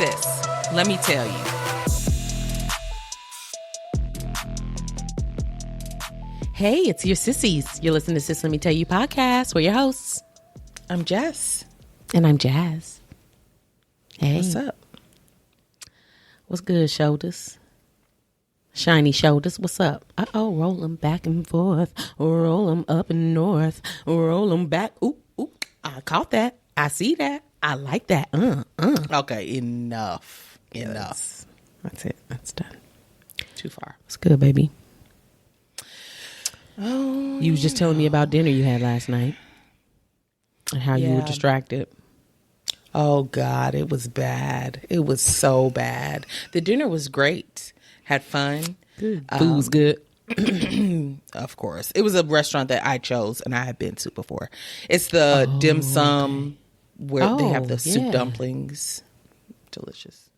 sis, let me tell you. Hey, it's your sissies. You're listening to Sis, Let Me Tell You Podcast. We're your hosts. I'm Jess. And I'm Jazz. Hey. What's up? What's good, shoulders? Shiny shoulders, what's up? Uh-oh, roll them back and forth. Roll them up and north. Roll them back. Ooh, ooh. I caught that. I see that. I like that. Okay, enough. Yes. Enough. That's it. That's done. Too far. What's good, baby? Oh, You was just telling me about dinner you had last night. And how you were distracted. Oh, God, it was bad. It was so bad. The dinner was great. Had fun. Good. Food was good. Of course. It was a restaurant that I chose and I had been to before. It's the dim sum where they have the soup dumplings. Delicious.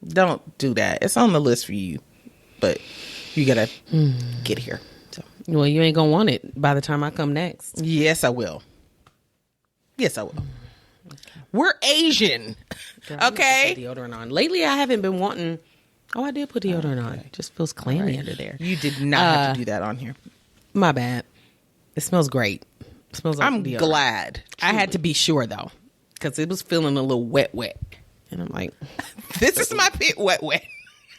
Don't do that. It's on the list for you, but you got to get here. So. Well, you ain't going to want it by the time I come next. Yes, I will. Yes, I will. Okay. We're Asian. Girl, okay. Put deodorant on. Lately, I haven't been wanting. Oh, I did put deodorant on. It just feels clammy under there. You did not have to do that on here. My bad. It smells great. It smells like I'm deodorant. glad. I had to be sure though, because it was feeling a little wet, and I'm like, this is my pit wet.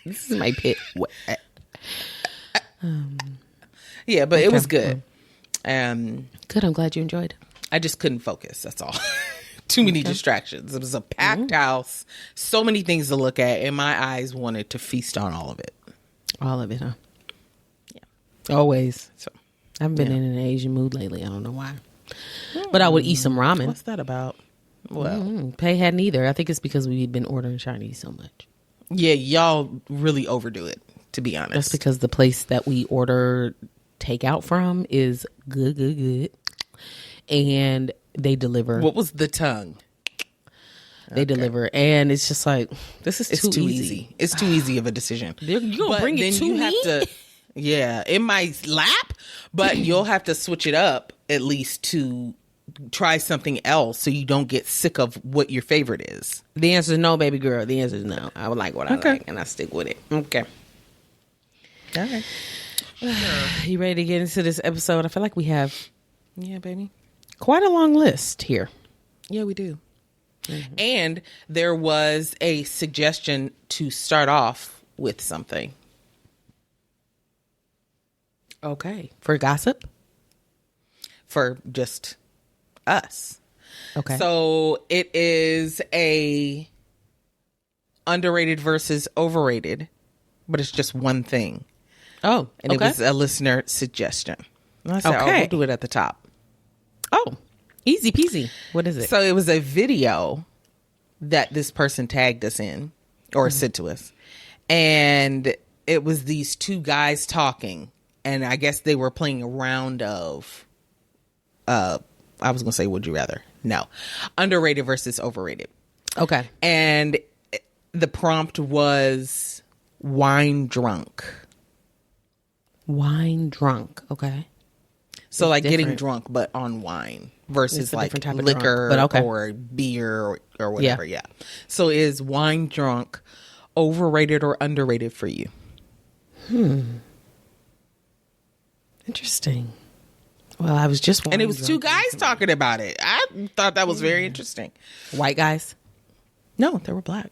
This is my pit wet. Yeah, but it was good. Good. I'm glad you enjoyed. I just couldn't focus. That's all. Too many distractions. It was a packed house. So many things to look at, and my eyes wanted to feast on all of it. All of it, huh? Yeah. Always. So I haven't been in an Asian mood lately. I don't know why. But I would eat some ramen. What's that about? Well, Pay hadn't either. I think it's because we've been ordering Chinese so much. Yeah, y'all really overdo it, to be honest. That's because the place that we order takeout from is good. And they deliver. What was the tongue? They deliver. And it's just like, this is too easy. It's too easy of a decision. You're going to bring it to you me? have to, yeah, in my lap, but you'll have to switch it up at least to try something else so you don't get sick of what your favorite is. The answer is no, baby girl. The answer is no. I would like what I like, and I stick with it. Okay. All right. You ready to get into this episode? I feel like we have baby, quite a long list here. Yeah, we do. Mm-hmm. And there was a suggestion to start off with something. Okay. For gossip? For just us. Okay. So it is a underrated versus overrated, but it's just one thing. Oh, and it was a listener suggestion. And I said, we'll do it at the top. Oh, easy peasy. What is it? So it was a video that this person tagged us in or sent to us. And it was these two guys talking. And I guess they were playing a round of, I was going to say, would you rather? No. Underrated versus overrated. Okay. And the prompt was wine drunk. Wine drunk. Okay. So it's like different. Getting drunk, but on wine versus like liquor or beer or whatever. Yeah. So is wine drunk overrated or underrated for you? Interesting. Well, I was just and it was two guys talking about it. I thought that was very interesting. White guys? No, they were black.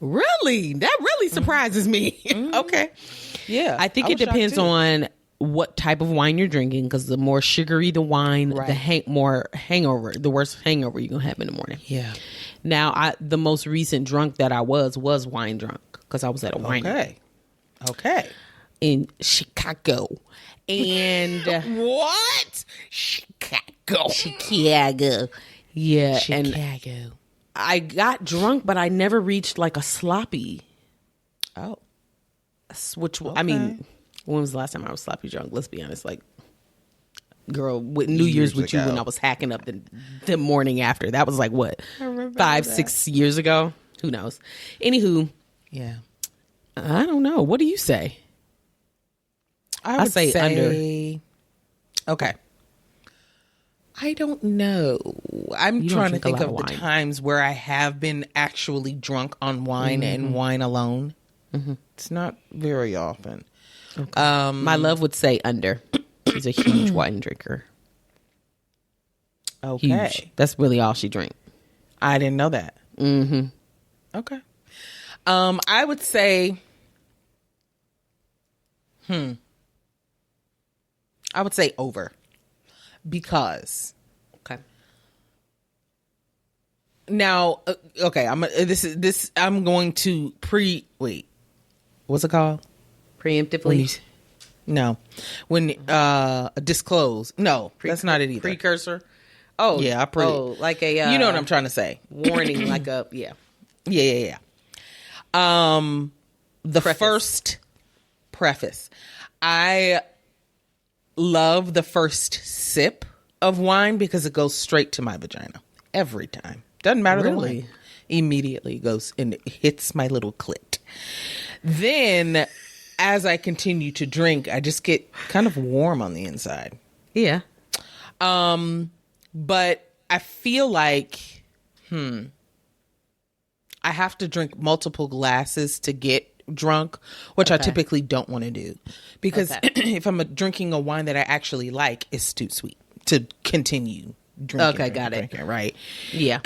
Really? That really surprises me. Okay. Yeah. I think it depends on what type of wine you're drinking, because the more sugary the wine, the more hangover, the worse hangover you're going to have in the morning. Yeah. Now, the most recent drunk that I was wine drunk, because I was at a winery. Okay. In Chicago. And what? Chicago. Yeah. Chicago. And I got drunk, but I never reached like a sloppy. Oh. Which, I mean, when was the last time I was sloppy drunk? Let's be honest. Like, girl, with New Year's with you when I was hacking up the morning after. That was like, what? 5-6 years ago? Who knows? Anywho. Yeah. I don't know. What do you say? I would say under. Okay. I don't know. I'm You don't trying to drink a think lot of of the wine. times where I have been actually drunk on wine and wine alone. It's not very often. Okay. My love would say under. She's a huge wine drinker. Okay. Huge. That's really all she drank. I didn't know that. Mm-hmm. Okay. I would say, I would say over, because Okay. now, okay, I'm going to wait, what's it called? Preemptively. Disclose. No, that's not it either. Precursor. Oh, Yeah, like a you know what I'm trying to say. warning, like a Yeah. The first preface. I love the first sip of wine because it goes straight to my vagina every time. Doesn't matter the Really? wine. Immediately goes and it hits my little clit. Then, as I continue to drink, I just get kind of warm on the inside. Yeah. But I feel like, I have to drink multiple glasses to get drunk, which I typically don't want to do. Because if I'm drinking a wine that I actually like, it's too sweet to continue drinking. Okay, got it. Drinking, right? Yeah.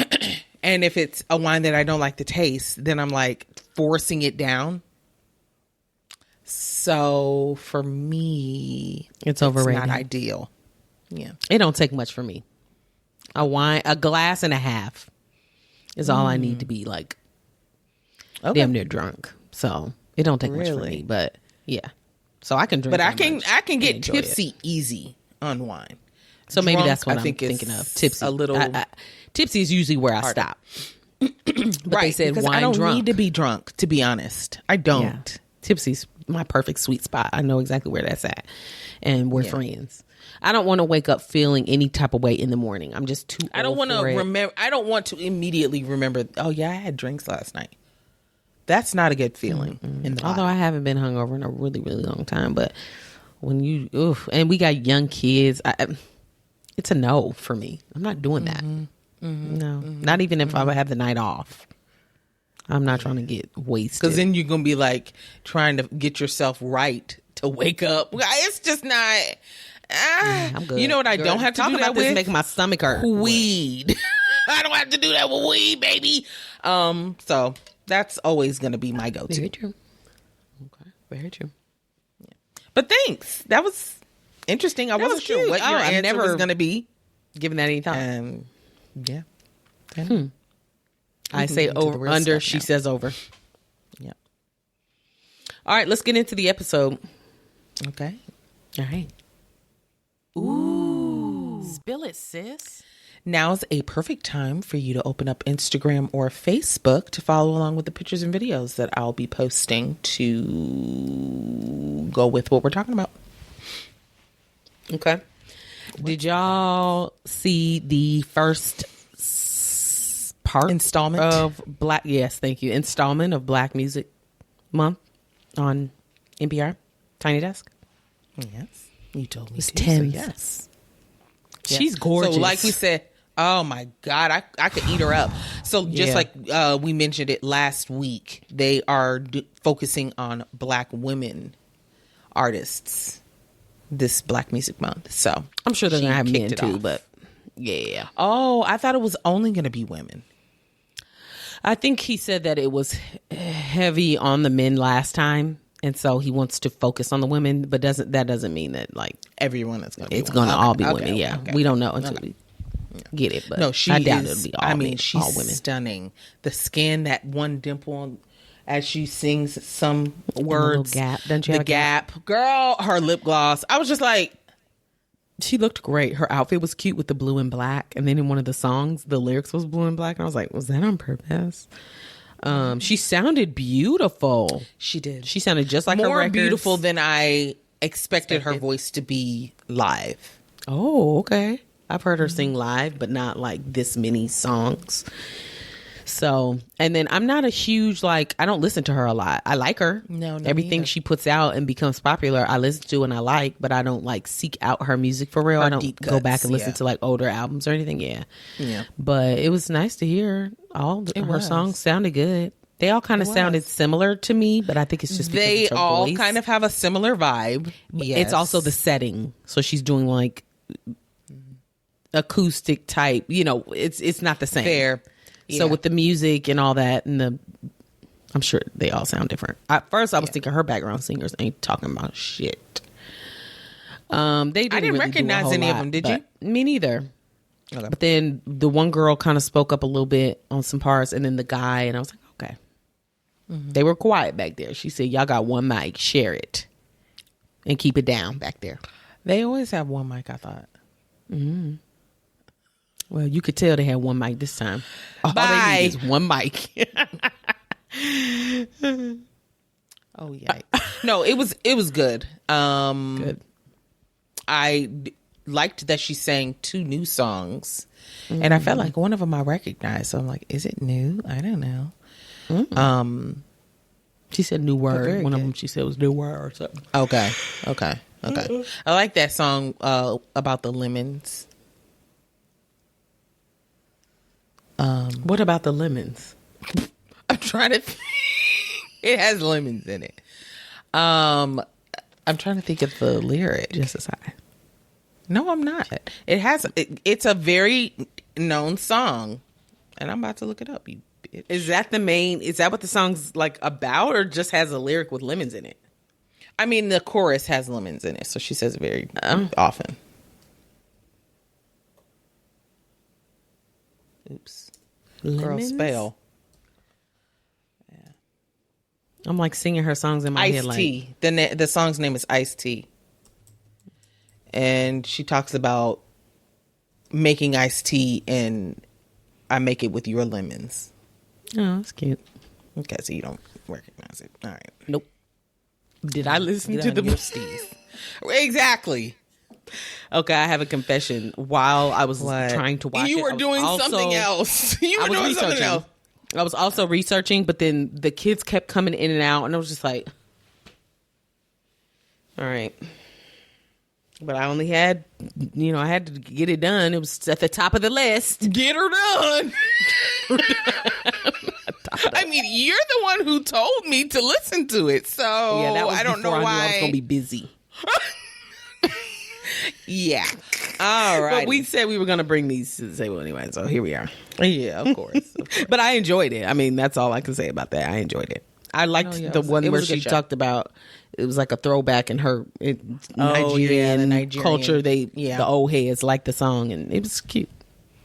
And if it's a wine that I don't like the taste, then I'm like forcing it down. So for me, It's overrated. not ideal. Yeah. It don't take much for me. A glass and a half is all I need to be like damn near drunk. So it don't take much for me, but yeah. So I can drink. But I that can much get and enjoy tipsy easy on wine. So maybe Drunk, that's what I I'm think it's thinking of. Tipsy. a little tipsy is usually where I stop. But right. they said because wine I don't drunk. need to be drunk, to be honest. I don't. Yeah. Tipsy's my perfect sweet spot. I know exactly where that's at. And we're friends. I don't want to wake up feeling any type of way in the morning. I'm just too I don't want to remember. I don't want to immediately remember, oh yeah, I had drinks last night. That's not a good feeling in the Although body. I haven't been hungover in a really, really long time. But when and we got young kids, it's a no for me. I'm not doing that. No, not even if I have the night off. I'm not trying to get wasted. Because then you're going to be like trying to get yourself right to wake up. It's just not. I'm good. You know what I don't have to Talk do about that this with? making my stomach hurt. Weed. I don't have to do that with weed, baby. So that's always going to be my go-to. Very true. Okay, very true. But thanks. That was interesting. I wasn't was sure cute. what your I've answer never was going to be. Giving that any thought. Yeah. I say into the over, real under. stuff She now. says over. Yeah. All right, let's get into the episode. Okay. All right. Ooh. Spill it, sis. Now's a perfect time for you to open up Instagram or Facebook to follow along with the pictures and videos that I'll be posting to go with what we're talking about. Okay. Did y'all see the first part Installment of Black? Yes, thank you. Installment of Black Music Month on NPR Tiny Desk. Yes. You told me It's to. Tems. So yes. She's gorgeous. So like we said, oh my God, I could eat her up. So just like we mentioned it last week, they are focusing on Black women artists this Black Music Month. So I'm sure they're she gonna have men kicked it too, off. but yeah. Oh, I thought it was only going to be women. I think he said that it was heavy on the men last time, and so he wants to focus on the women, but that doesn't mean that like Everyone is going to be it's women. going to all be Okay, women. okay, Yeah, okay. we don't know until we get it, but No, she I doubt is, it'll be all I mean, men, she's all women. stunning. The skin, that one dimple as she sings some little words. gap. Doesn't she the have a gap? Girl, her lip gloss. I was just like, She looked great. Her outfit was cute with the blue and black, and then in one of the songs, the lyrics was blue and black, and I was like, was that on purpose? She sounded beautiful. she did. She sounded just like her more records. beautiful than I expected her voice to be live. Oh, okay. I've heard her sing live, but not like this many songs. So, and then I'm not a huge, like, I don't listen to her a lot. I like her. No, everything she puts out and becomes popular, I listen to and I like, but I don't like seek out her music for real. I don't go back and listen to like older albums or anything. Yeah. But it was nice to hear her songs sounded good. They all kind of sounded similar to me, but I think it's just because they it's her all voice. kind of have a similar vibe. Yes. It's also the setting. So she's doing like acoustic type, it's not the same. Fair. So with the music and all that, and I'm sure they all sound different. At first, I was thinking her background singers ain't talking about shit. I didn't really recognize any of them. Did you? Me neither. Okay. But then the one girl kind of spoke up a little bit on some parts, and then the guy, and I was like, okay. Mm-hmm. They were quiet back there. She said, "Y'all got one mic, share it, and keep it down back there." They always have one mic, I thought. Mm-hmm. Well, you could tell they had one mic this time. All Bye. they need is one mic. Oh yeah. No, it was good. Good. I liked that she sang 2 new songs, and I felt like one of them I recognized. So I'm like, is it new? I don't know. Mm-hmm. She said new word. One of them she said was new word or something. Okay. I like that song about the lemons. What about the lemons? I'm trying to think. It has lemons in it. I'm trying to think of the lyric. Just as high. No, I'm not. It's a very known song, and I'm about to look it up. You bitch. Is that what the song's like about, or just has a lyric with lemons in it? I mean, the chorus has lemons in it, so she says it very often. Oops. Lemons? Girl, spell. I'm like singing her songs in my head. Iced Tea. The song's name is Iced Tea. And she talks about making iced tea, and I make it with your lemons. Oh, that's cute. Okay, so you don't recognize it. All right. Nope. Did I listen to the Steez? Exactly. Okay, I have a confession. While I was trying to watch you were doing something else. You were doing something else. I was also researching, but then the kids kept coming in and out, and I was just like, all right. But I only had, I had to get it done. It was at the top of the list. Get her done. I mean, you're the one who told me to listen to it, so that was I don't know why why I was going to be busy. Yeah. All right. But we said we were going to bring these to the table anyway, so here we are. Yeah, of course. But I enjoyed it. I mean, that's all I can say about that. I enjoyed it. I liked the one where she talked about, it was like a throwback in her Nigerian culture. The old heads liked the song, and it was cute.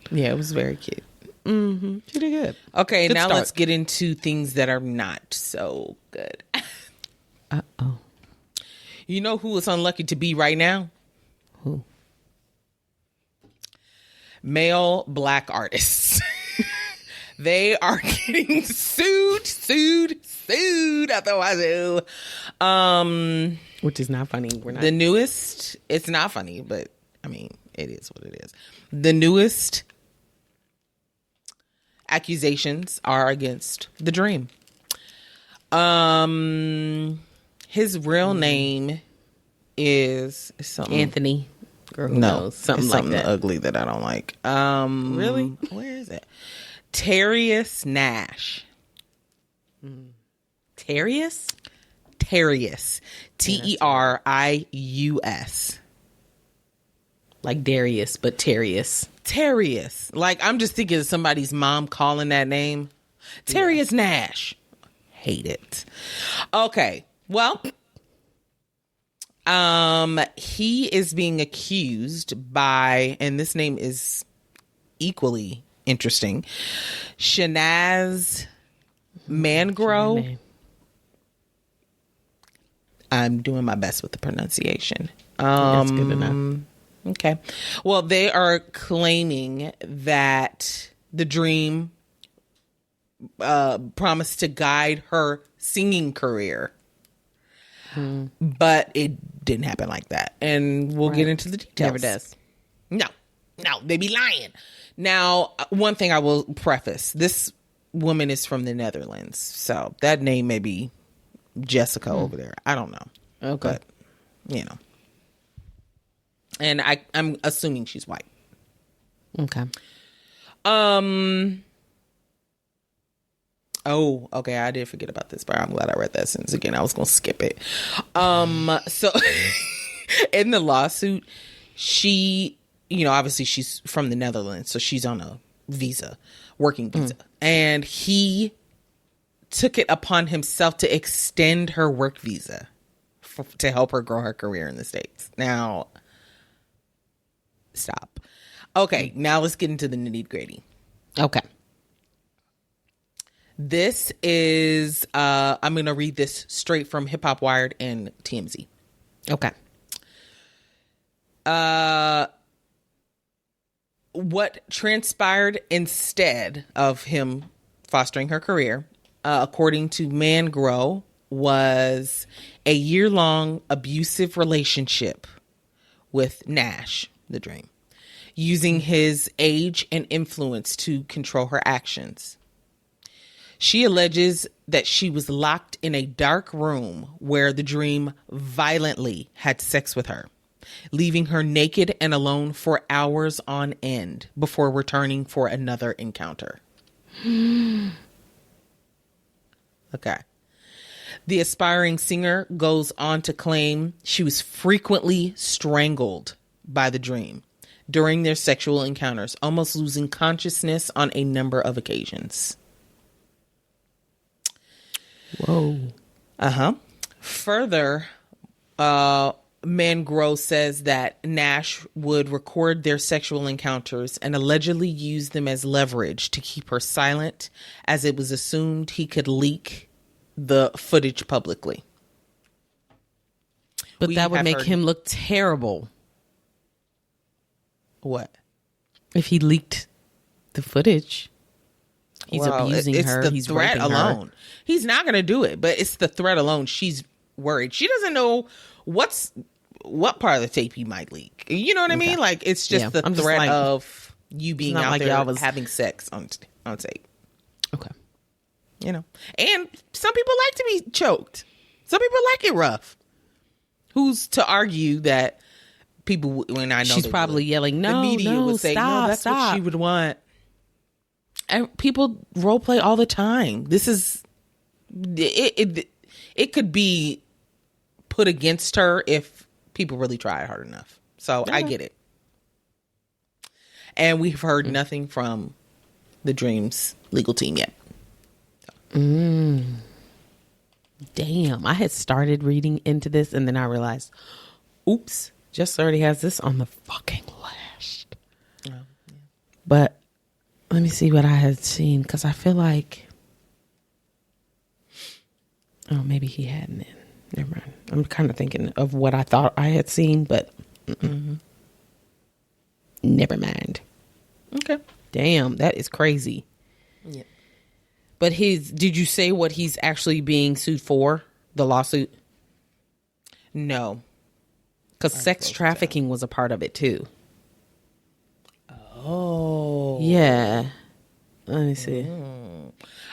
Yeah, it was very cute. Mm-hmm. She did good. Okay, now let's get into things that are not so good. Uh-oh. You know who is unlucky to be right now? Who? Male black artists. They are getting sued out the wazoo. Which is not funny. We're not. The newest, it's not funny, but I mean, it is what it is. The newest accusations are against The Dream. His real name is something Anthony. Girl who no, knows. Something like that. Ugly that I don't like. Really? Where is it? Terrius Nash. Terrius? Terrius. Terius. Like Darius, but Terrius. Terrius. Like, I'm just thinking of somebody's mom calling that name. Terrius Nash. Hate it. Okay. Well, he is being accused by, and this name is equally interesting, Shanaz Mangro. I'm doing my best with the pronunciation. That's good enough. Okay. Well, they are claiming that The Dream promised to guide her singing career. But it didn't happen like that. And we'll get into the details. Never does. No, they be lying. Now, one thing I will preface. This woman is from the Netherlands. So that name may be Jessica over there. I don't know. Okay. But, and I'm assuming she's white. Okay. Oh, okay. I did forget about this, but I'm glad I read that sentence again. I was going to skip it. So in the lawsuit, she, obviously she's from the Netherlands, so she's on a visa, working visa. And he took it upon himself to extend her work visa to help her grow her career in the States. Now, stop. Okay, now let's get into the nitty-gritty. Okay. This is, I'm going to read this straight from Hip Hop Wired and TMZ. Okay. What transpired instead of him fostering her career, according to Man Grow, was a year-long abusive relationship with Nash, the Dream, using his age and influence to control her actions. She alleges that she was locked in a dark room where the Dream violently had sex with her, leaving her naked and alone for hours on end before returning for another encounter. Okay. The aspiring singer goes on to claim she was frequently strangled by the Dream during their sexual encounters, almost losing consciousness on a number of occasions. Whoa. Further, Mangro says that Nash would record their sexual encounters and allegedly use them as leverage to keep her silent, as it was assumed he could leak the footage publicly. But that would make him look terrible. What? If he leaked the footage. He's abusing her. He's threat raping alone. her. He's not going to do it, but it's the threat alone. She's worried. She doesn't know what part of the tape he might leak. You know what I mean? Like, it's just the threat of you being out there having sex on tape. Okay. And some people like to be choked. Some people like it rough. Who's to argue that people, when I know she's probably yelling, no, the media would say, stop, no, that's what she would want. And people role play all the time. This is it could be put against her if people really try hard enough. So I get it. And we've heard nothing from the Dream's legal team yet. Damn. I had started reading into this and then I realized, oops, Jess already has this on the fucking list. Oh, yeah. But let me see what I had seen, because I feel like, maybe he hadn't. Never mind. I'm kind of thinking of what I thought I had seen, but never mind. Okay. Damn, that is crazy. Yeah. But did you say what he's actually being sued for? The lawsuit? No. Because sex trafficking was a part of it too. Oh. Yeah. Let me see.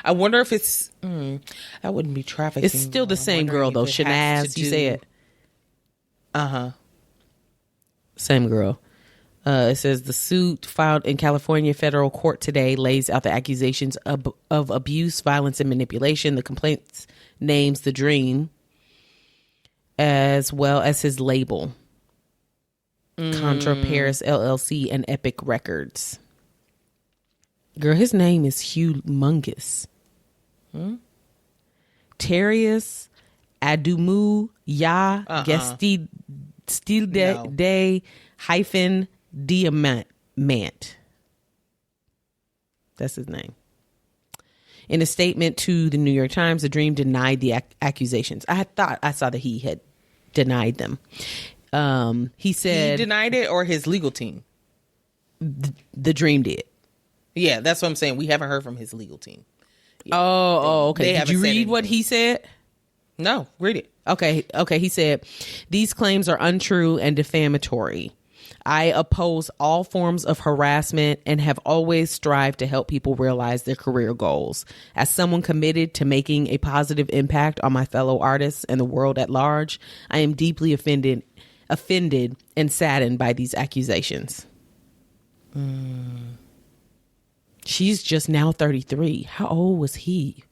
I wonder if it's... that wouldn't be trafficking. It's still the same girl, though. Shanaz, you say it. Same girl. It says the suit filed in California federal court today lays out the accusations of abuse, violence, and manipulation. The complaint names the Dream as well as his label. Contra Paris LLC and Epic Records. Girl, his name is humongous. Terius Adumu Ya Gesti Stil de hyphen Diamant. That's his name. In a statement to the New York Times, the Dream denied the accusations. I thought I saw that he had denied them. He said... He denied it, or his legal team? The Dream did. Yeah, that's what I'm saying. We haven't heard from his legal team. Yeah. Oh, okay. Did you read what he said? No, read it. Okay. He said, these claims are untrue and defamatory. I oppose all forms of harassment and have always strived to help people realize their career goals. As someone committed to making a positive impact on my fellow artists and the world at large, I am deeply offended and saddened by these accusations. She's just now 33. How old was he?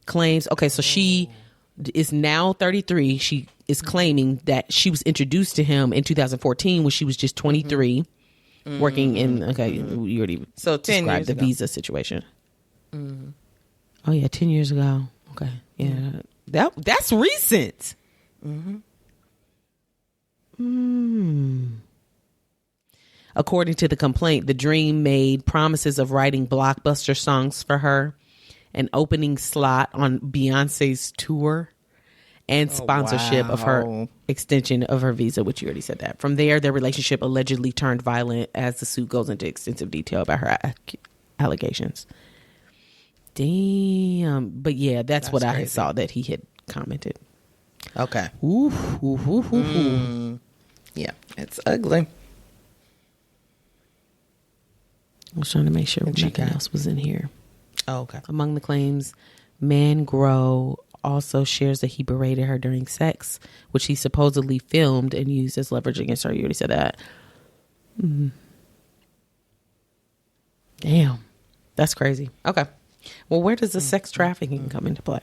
Claims, okay, so she is now 33. She is claiming that she was introduced to him in 2014 when she was just 23, working in, okay, you already so 10 described years the ago. visa situation. Oh yeah, 10 years ago. Okay, yeah, that's recent. According to the complaint, the Dream made promises of writing blockbuster songs for her, an opening slot on Beyonce's tour, and sponsorship of her extension of her visa, which you already said that. From there, their relationship allegedly turned violent as the suit goes into extensive detail about her allegations. Damn. But yeah, that's what crazy. I saw that he had commented. Okay. Yeah, it's ugly. I was trying to make sure nothing else was in here. Oh, okay. Among the claims, Man Grow also shares that he berated her during sex, which he supposedly filmed and used as leverage against her. You already said that. Damn. That's crazy. Okay. Well, where does the sex trafficking come into play?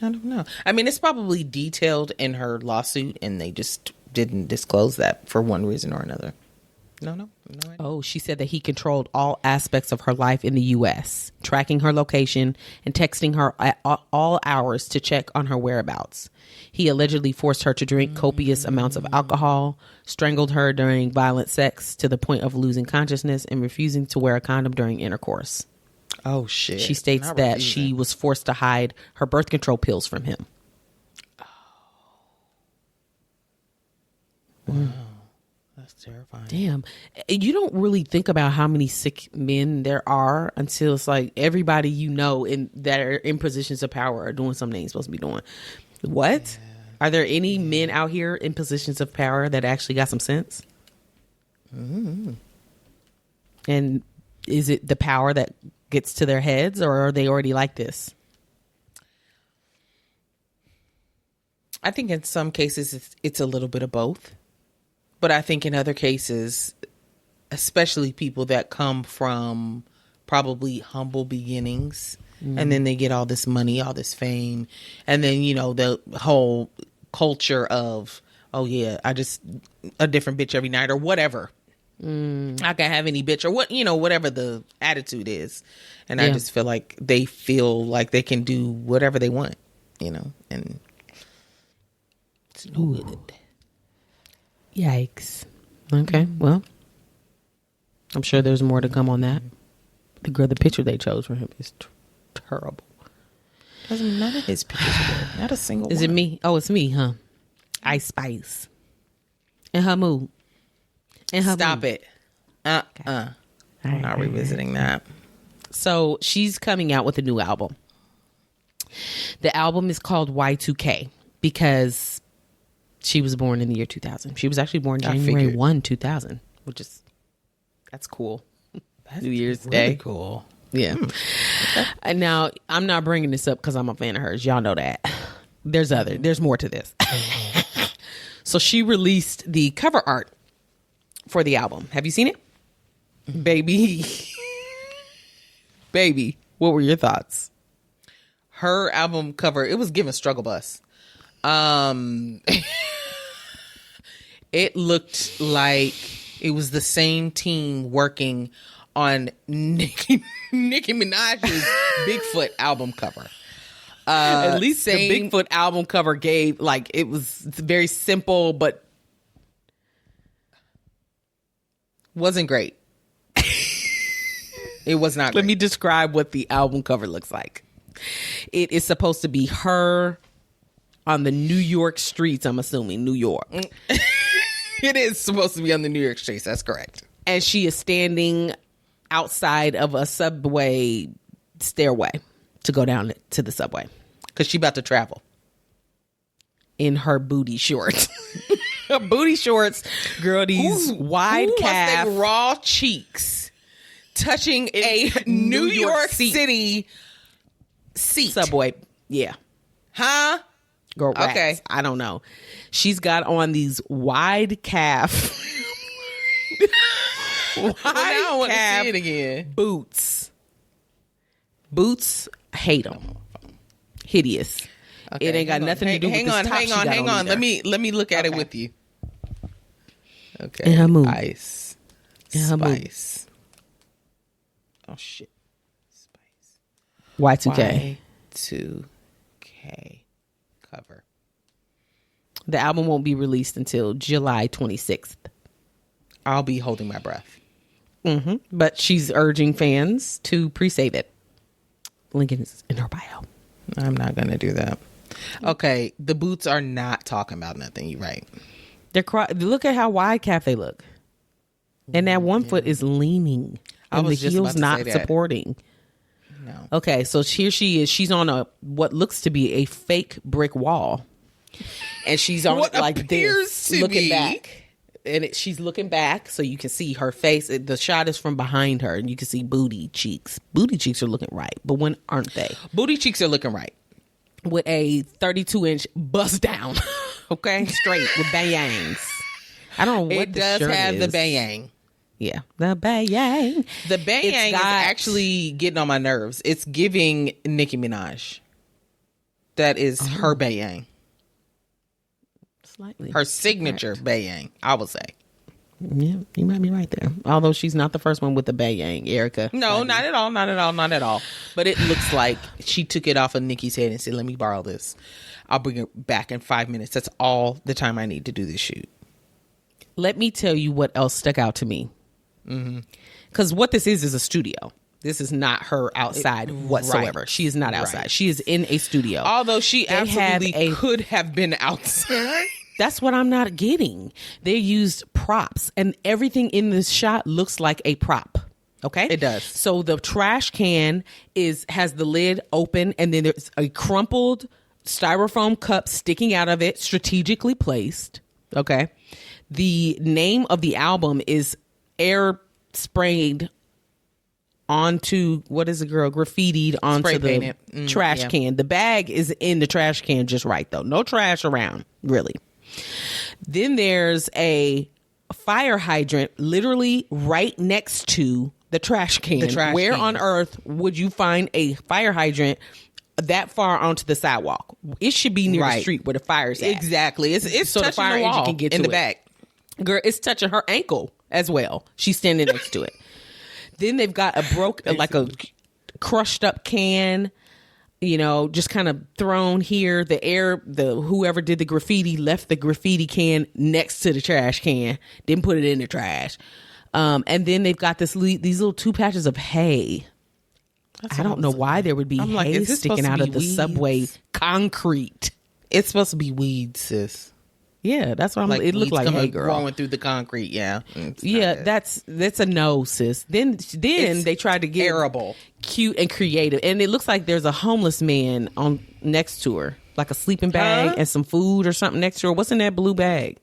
I don't know. I mean, it's probably detailed in her lawsuit, and they just didn't disclose that for one reason or another. No idea. Oh, she said that he controlled all aspects of her life in the U.S., tracking her location and texting her at all hours to check on her whereabouts. He allegedly forced her to drink copious amounts of alcohol, strangled her during violent sex to the point of losing consciousness, and refusing to wear a condom during intercourse. Oh, shit. She states that she was forced to hide her birth control pills from him. Wow. That's terrifying. Damn. You don't really think about how many sick men there are until it's like everybody you know that are in positions of power are doing something they ain't supposed to be doing. What? Yeah. Are there any men out here in positions of power that actually got some sense? And is it the power that gets to their heads, or are they already like this? I think in some cases it's a little bit of both. But I think in other cases, especially people that come from probably humble beginnings, and then they get all this money, all this fame, and then, you know, the whole culture of, oh yeah, I just a different bitch every night or whatever. I can have any bitch or what, you know, whatever the attitude is. And I just feel like they feel like they can do whatever they want, you know, and it's good. Yikes. Okay, well, I'm sure there's more to come on that. The picture they chose for him is terrible. None of his pictures are good. Not a single Is one. it me? Oh, it's me, huh? Ice Spice. And her mood. Stop it. I'm not revisiting that. So she's coming out with a new album. The album is called Y2K because she was born in the year 2000. She was actually born January 1, 2000, which is, that's cool. That's New Year's really Day. Cool. Yeah. Okay. And now I'm not bringing this up because I'm a fan of hers. Y'all know that. There's more to this. So she released the cover art for the album. Have you seen it? Baby. Baby, what were your thoughts? Her album cover, it was giving struggle bus. It looked like it was the same team working on Nicki Minaj's Bigfoot album cover. At least the Bigfoot album cover gave, like, it was very simple, but wasn't great. It was not great. Let me describe what the album cover looks like. It is supposed to be her on the New York streets, I'm assuming, New York. It is supposed to be on the New York streets, that's correct. And she is standing outside of a subway stairway to go down to the subway. Because she about to travel. In her booty shorts. Booty shorts, girl. These wide calf, raw cheeks, touching a New York City seat. Subway. Yeah. Huh? Girl, rats. Okay. I don't know. She's got on these wide calf. Wide I want to see it again. Boots. Hate them. Hideous. Okay, it ain't got nothing to do with this top Hang on. Let me look at it with you. Okay. And her move. Ice. And her Spice. Move. Oh shit. Spice. Y2K. Y2K cover. The album won't be released until July 26th. I'll be holding my breath. Mm-hmm. But she's urging fans to pre-save it. Link is in her bio. I'm not going to do that. Okay, the boots are not talking about nothing. You're right. Look at how wide calf they look. And that one foot is leaning. And the heel's not supporting. No. Okay, so here she is. She's on what looks to be a fake brick wall. And she's on it like this, looking back. And she's looking back so you can see her face. The shot is from behind her and you can see booty cheeks. Booty cheeks are looking right, but when aren't they? Booty cheeks are looking right. With a 32-inch bust down. Okay? Straight with bangs. I don't know what it does have the bang. Yeah. The bang. The bang is actually getting on my nerves. It's giving Nicki Minaj. That is her bang. Slightly. Her signature bayang, I would say. Yeah, you might be right there. Although she's not the first one with the bayang, Erica. No, not at all. But it looks like she took it off of Nicki's head and said, let me borrow this. I'll bring it back in 5 minutes. That's all the time I need to do this shoot. Let me tell you what else stuck out to me. Because what this is a studio. This is not her outside whatsoever. Right. She is not outside. Right. She is in a studio. Although she absolutely could have been outside. That's what I'm not getting. They used props and everything in this shot looks like a prop. Okay? It does. So the trash can has the lid open and then there's a crumpled styrofoam cup sticking out of it, strategically placed. Okay? The name of the album is Air Sprayed onto, what is it, girl? Graffitied onto the trash can. The bag is in the trash can just right, though. No trash around, really. Then there's a fire hydrant literally right next to the trash can. Where on earth would you find a fire hydrant that far onto the sidewalk? It should be near the street where the fire's at. Exactly. It's so touching the fire engine can get in the back. Girl, it's touching her ankle as well. She's standing next to it. Then they've got like a crushed up can, just kind of thrown here. Whoever did the graffiti left the graffiti can next to the trash can, didn't put it in the trash. And then they've got these little 2 patches of hay. I don't know why there would be hay sticking out of the subway concrete. It's supposed to be weeds, sis. Yeah, that's what it looked like. Hey, girl, growing through the concrete. Yeah, that's a no, sis. Then they tried to get terrible, cute and creative, and it looks like there's a homeless man on next to her, like a sleeping bag and some food or something next to her. What's in that blue bag?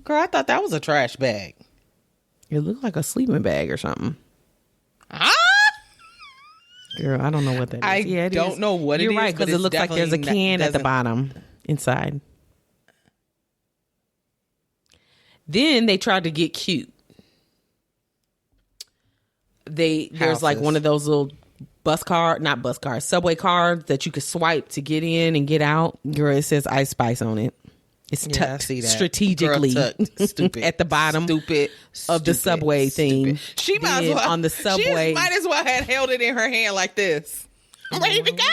Girl, I thought that was a trash bag. It looked like a sleeping bag or something. Girl, I don't know what that is. I don't know what it is. You're right, because it looks like there's a can at the bottom inside. Then they tried to get cute. There's like one of those little subway cards that you could swipe to get in and get out. Girl, it says Ice Spice on it. It's tucked strategically at the bottom of the subway thing. She might as well on the subway. She might as well have held it in her hand like this. I'm ready to go.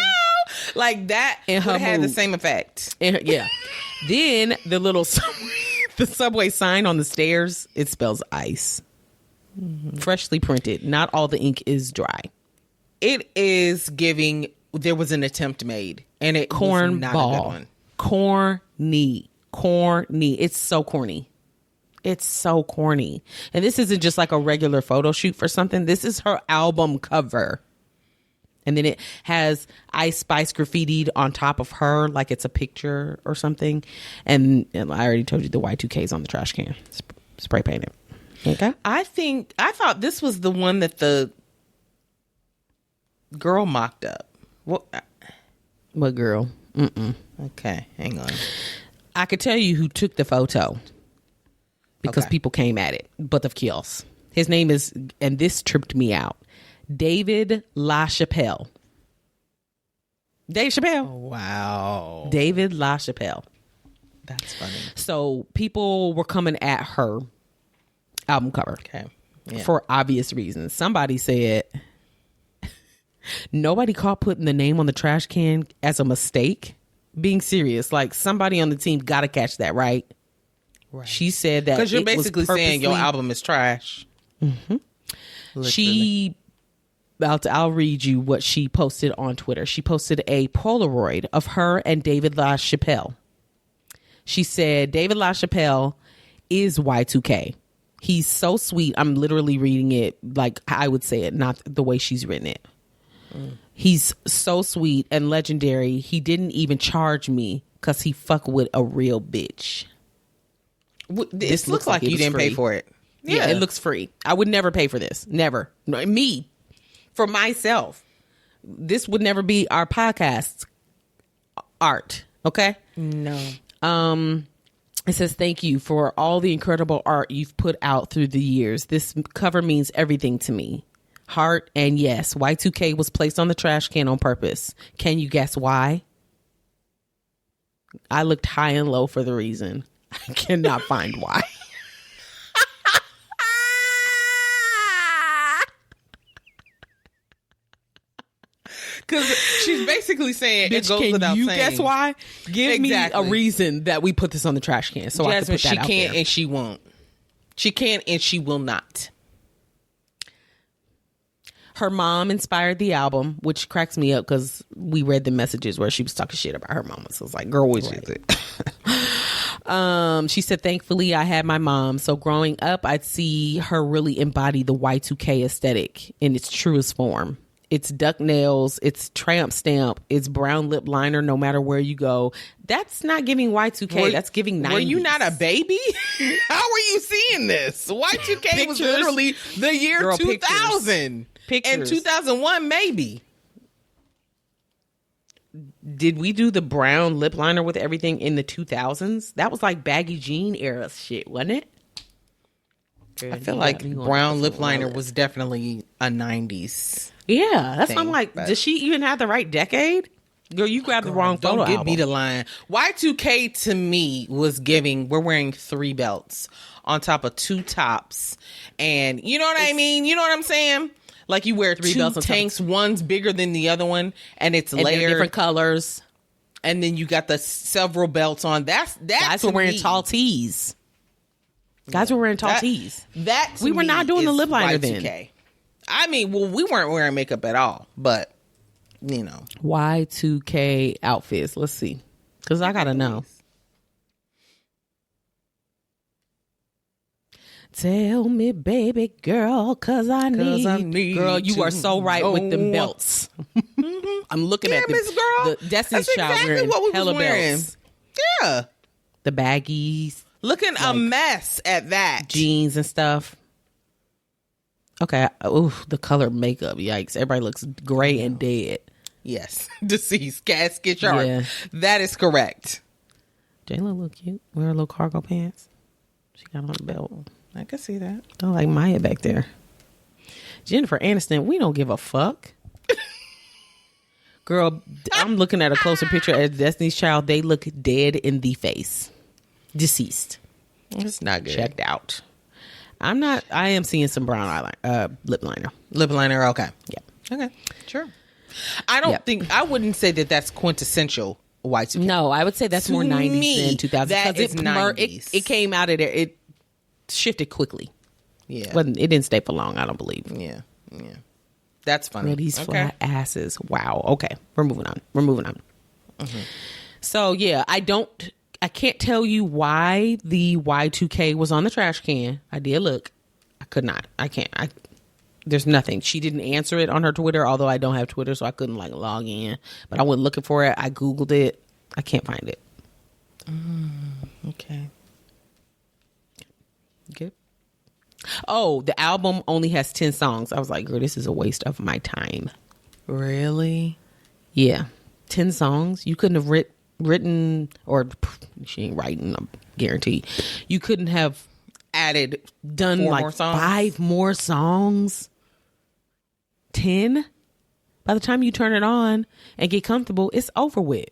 Like that and her had the same effect. Yeah. Then the subway sign on the stairs, it spells ice. Freshly printed. Not all the ink is dry. It is giving, there was an attempt made and it was not a good one. Corny. It's so corny. It's so corny. And this isn't just like a regular photo shoot for something. This is her album cover. And then it has Ice Spice graffitied on top of her like it's a picture or something. And I already told you the Y2K is on the trash can. Spray painted. Okay. I thought this was the one that the girl mocked up. What girl? Okay, hang on. I could tell you who took the photo because people came at it, but of kills. His name is, and this tripped me out, David LaChapelle. Dave Chappelle. Oh, wow. David LaChapelle. That's funny. So people were coming at her album cover. Okay. Yeah. For obvious reasons. Somebody said nobody caught putting the name on the trash can as a mistake. Being serious. Like somebody on the team got to catch that, right? Right. She said that because you're basically saying your album is trash. She I'll read you what she posted on Twitter. She posted a Polaroid of her and David LaChapelle. She said, David LaChapelle is Y2K. He's so sweet. I'm literally reading it like I would say it, not the way she's written it. He's so sweet and legendary. He didn't even charge me because he fuck with a real bitch. This looks like you didn't pay for it. Yeah, it looks free. I would never pay for this. Never. Me. For myself. This would never be our podcast art. Okay? No. It says, thank you for all the incredible art you've put out through the years. This cover means everything to me. Heart, and yes, Y2K was placed on the trash can on purpose. Can you guess why? I looked high and low for the reason. I cannot find why. Because she's basically saying Bitch, it goes can without you saying. Guess why? Give me a reason that we put this on the trash can so Jasmine, I can put that out she can't there. and she won't. She can and she will not. Her mom inspired the album, which cracks me up because we read the messages where she was talking shit about her mama. So it's like, girl, which is it? She said, thankfully, I had my mom. So growing up, I'd see her really embody the Y2K aesthetic in its truest form. It's duck nails, it's tramp stamp, it's brown lip liner no matter where you go. That's not giving Y2K. That's giving 90s. Were you not a baby? How were you seeing this? Y2K was literally the year 2000. Pictures. And 2001 maybe. Did we do the brown lip liner with everything in the 2000s? That was like baggy jean era shit, wasn't it? I feel like brown lip liner was definitely a 90s. Yeah, that's why I'm like, does she even have the right decade? Girl, you grabbed the wrong photo. Don't give me the line. Y2K to me was giving, we're wearing 3 belts on top of 2 tops. And you know what I mean? You know what I'm saying? Like you wear 3 belts tanks, one's bigger than the other one, and it's layered. Different colors. And then you got the several belts on. That's guys were wearing tall tees. Guys were wearing tall tees. We were not doing the lip liner Y2K. Then. I mean, well, we weren't wearing makeup at all, but you know. Y2K outfits. Let's see. Because I got to know. Tell me, baby girl, because I need. Girl, you are so right with them belts. I'm looking at them. Miss Girl. The Destiny's Child exactly wearing what we hella was wearing. belts. Yeah. The baggies. Looking like, a mess at that. Jeans and stuff. Okay. Ooh, the color makeup. Yikes. Everybody looks gray and dead. Yes. Deceased. Casket sharp. Yeah. That is correct. Jayla look cute. Wear little cargo pants. She got on a belt. I can see that. I like Maya back there. Jennifer Aniston, we don't give a fuck. Girl, I'm looking at a closer picture of Destiny's Child. They look dead in the face. Deceased. It's not good. Checked out. I am seeing some brown eyeliner, lip liner. Lip liner, okay. Yeah. Okay, sure. I wouldn't say that that's quintessential Y2K. No, I would say that's more 90s than 2000s. That is 90s. It came out of there. It shifted quickly. Yeah. It didn't stay for long, I don't believe. Yeah. That's funny. Girl, these flat asses. Wow. Okay. We're moving on. Mm-hmm. So, yeah, I can't tell you why the Y2K was on the trash can. I did look. I could not. I can't. There's nothing. She didn't answer it on her Twitter, although I don't have Twitter, so I couldn't like log in. But I went looking for it. I Googled it. I can't find it. Okay. Good. Oh, the album only has 10 songs. I was like, girl, this is a waste of my time. Really? Yeah. 10 songs. You couldn't have written, or she ain't writing, I guarantee. You couldn't have done like 5 more songs. 10? By the time you turn it on and get comfortable, it's over with.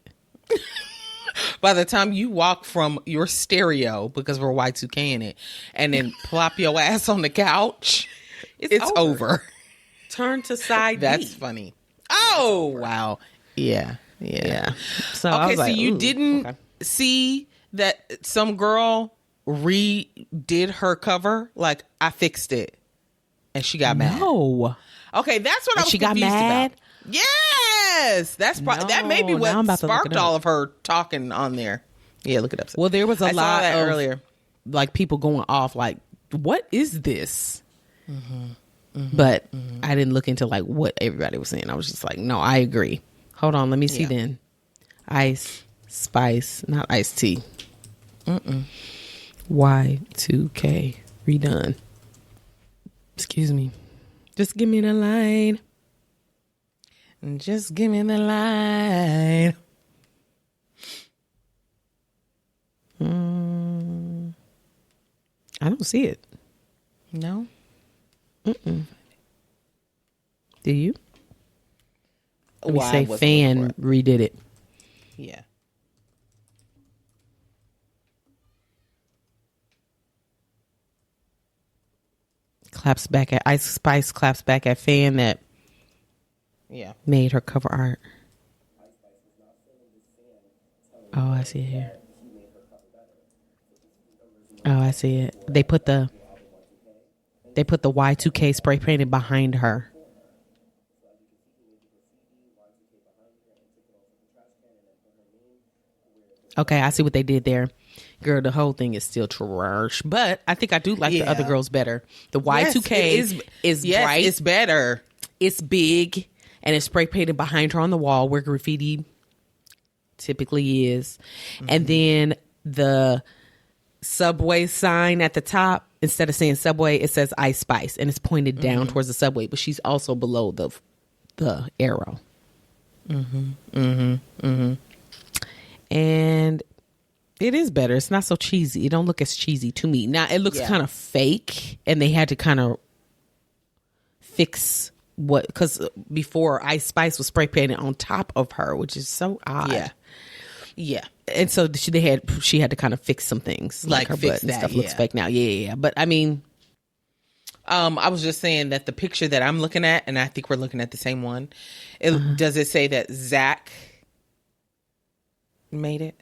By the time you walk from your stereo, because we're Y2K in it, and then plop your ass on the couch, it's over. Turn to side That's B. funny. Oh, wow. Yeah. So okay, I was like, so you didn't see that some girl redid her cover? Like, I fixed it. And she got mad. No. Okay, that's what I was she got confused mad? about. Yes, that may be what sparked all of her talking on there. Yeah, look it up. Well, there was a lot of earlier, like people going off like, what is this? But I didn't look into like what everybody was saying. I was just like, no, I agree. Hold on, let me see then. Ice Spice, not iced tea. Y2K redone. Excuse me. Just give me the line. Just give me the line. I don't see it. No? Do you? We Well, say fan redid it. Yeah. Claps back at Ice Spice, claps back at fan that made her cover art. Oh, I see it here. Oh, I see it. They put the Y2K spray painted behind her. Okay, I see what they did there. Girl, the whole thing is still trash. But I think I do like the other girls better. The Y2K is bright. It's better. It's big. And it's spray painted behind her on the wall where graffiti typically is. And then the Subway sign at the top, instead of saying Subway, it says Ice Spice. And it's pointed down towards the Subway. But she's also below the arrow. And it is better. It's not so cheesy. It don't look as cheesy to me. Now, it looks kind of fake. And they had to kind of fix because before Ice Spice was spray painted on top of her, which is so odd. Yeah. And so she had to kind of fix some things, like her butt and stuff looks fake now. Yeah. But I mean, I was just saying that the picture that I'm looking at, and I think we're looking at the same one. Does it say that Zach made it?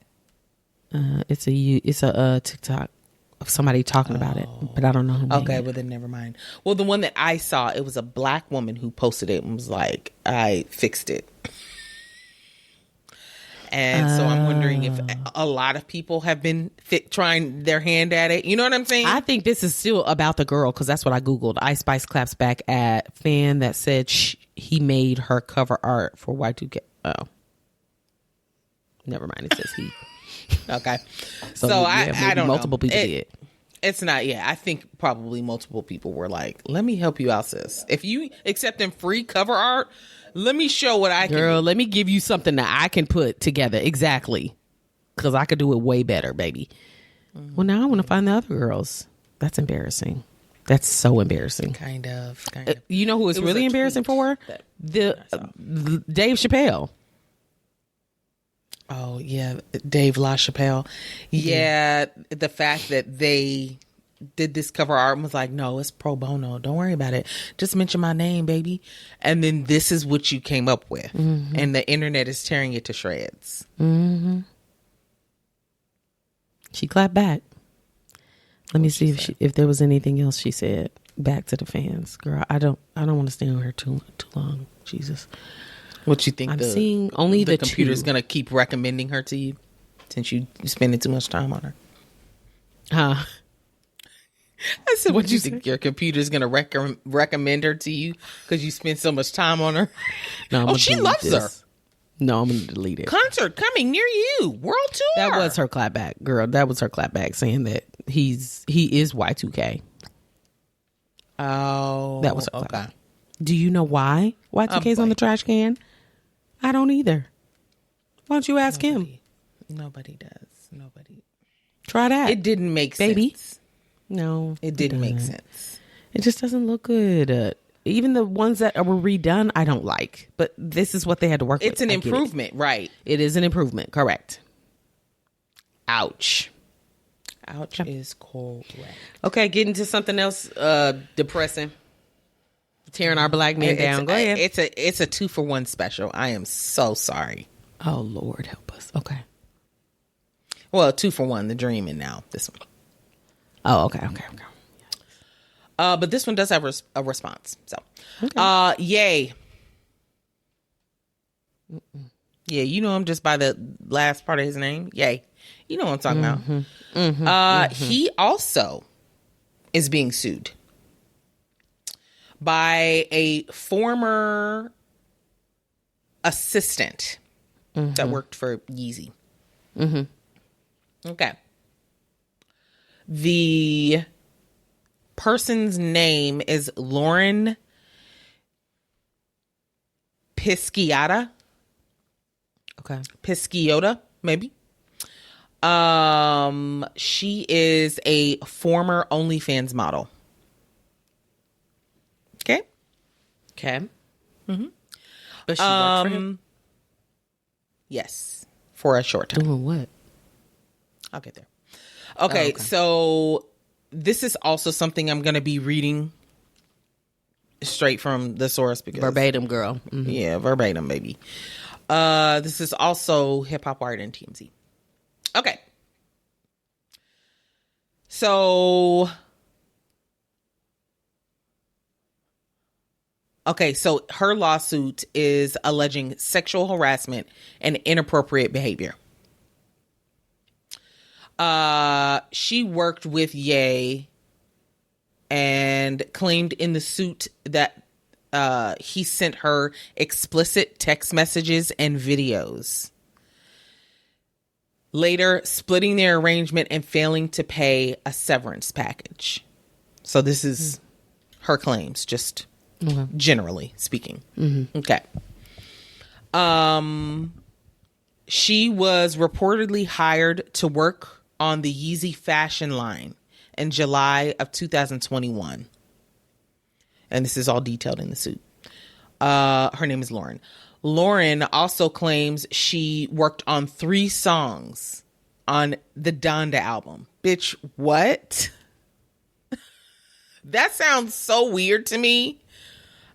It's a TikTok of somebody talking about it, but I don't know who made it. Well then never mind. Well, the one that I saw, it was a black woman who posted it and was like, I fixed it. And so I'm wondering if a lot of people have been trying their hand at it. You know what I'm saying? I think this is still about the girl, because that's what I Googled. Ice Spice claps back at fan that said he made her cover art for Y2K. Oh. Never mind. It says he. Okay. So I don't know. Multiple people did. It's not, I think probably multiple people were like, let me help you out, sis. If you accepting free cover art, let me show what I can do. Girl, let me give you something that I can put together. Exactly. Because I could do it way better, baby. Well, now I want to find the other girls. That's embarrassing. That's so embarrassing. Kind of. You know who it's really embarrassing for? Dave Chappelle. Oh, yeah. Dave LaChapelle. Yeah. The fact that they did this cover art and was like, no, it's pro bono. Don't worry about it. Just mention my name, baby. And then this is what you came up with. And the internet is tearing it to shreds. She clapped back. Let me see if there was anything else she said back to the fans. Girl, I don't want to stay on here too long. Jesus. What you think? I'm seeing only the computer's going to keep recommending her to you since you spending too much time on her. I said, what you think your computer's going to recommend her to you because you spend so much time on her? No, she loves her. No, I'm going to delete it. Concert coming near you. World tour. That was her clapback, girl. That was her clapback saying that he is Y2K. Oh. That was her clapback. Do you know why Y2K's on the trash can? I don't either. Why don't you ask him? Nobody does. Nobody. Try that. It didn't make baby. Sense. No. It didn't make sense. It just doesn't look good. Even the ones that were redone, I don't like. But this is what they had to work with. It's an improvement, right? It is an improvement. Correct. Ouch. Ouch is correct. Okay, getting to something else depressing. Tearing our black men down. Go ahead. It's a 2-for-1 special. I am so sorry. Oh, Lord, help us. Okay. Well, 2-for-1, the dream, and now this one. Oh, okay. But this one does have a response. So, yay. Yeah, you know him just by the last part of his name. Yay. You know what I'm talking about. He also is being sued by a former assistant that worked for Yeezy. Okay. The person's name is Lauren Pisciata. Okay. Pisciota, maybe. She is a former OnlyFans model. Okay. But she worked for him? Yes. For a short time. Doing what? I'll get there. Okay, so this is also something I'm going to be reading straight from the source because verbatim, girl. Yeah, verbatim, baby. This is also Hip Hop Wired and TMZ. Okay. So her lawsuit is alleging sexual harassment and inappropriate behavior. She worked with Ye and claimed in the suit that he sent her explicit text messages and videos. Later, splitting their arrangement and failing to pay a severance package. So this is her claims, just generally speaking. Okay. She was reportedly hired to work on the Yeezy fashion line in July of 2021. And this is all detailed in the suit. Her name is Lauren. Lauren also claims she worked on 3 songs on the Donda album. Bitch, what? That sounds so weird to me.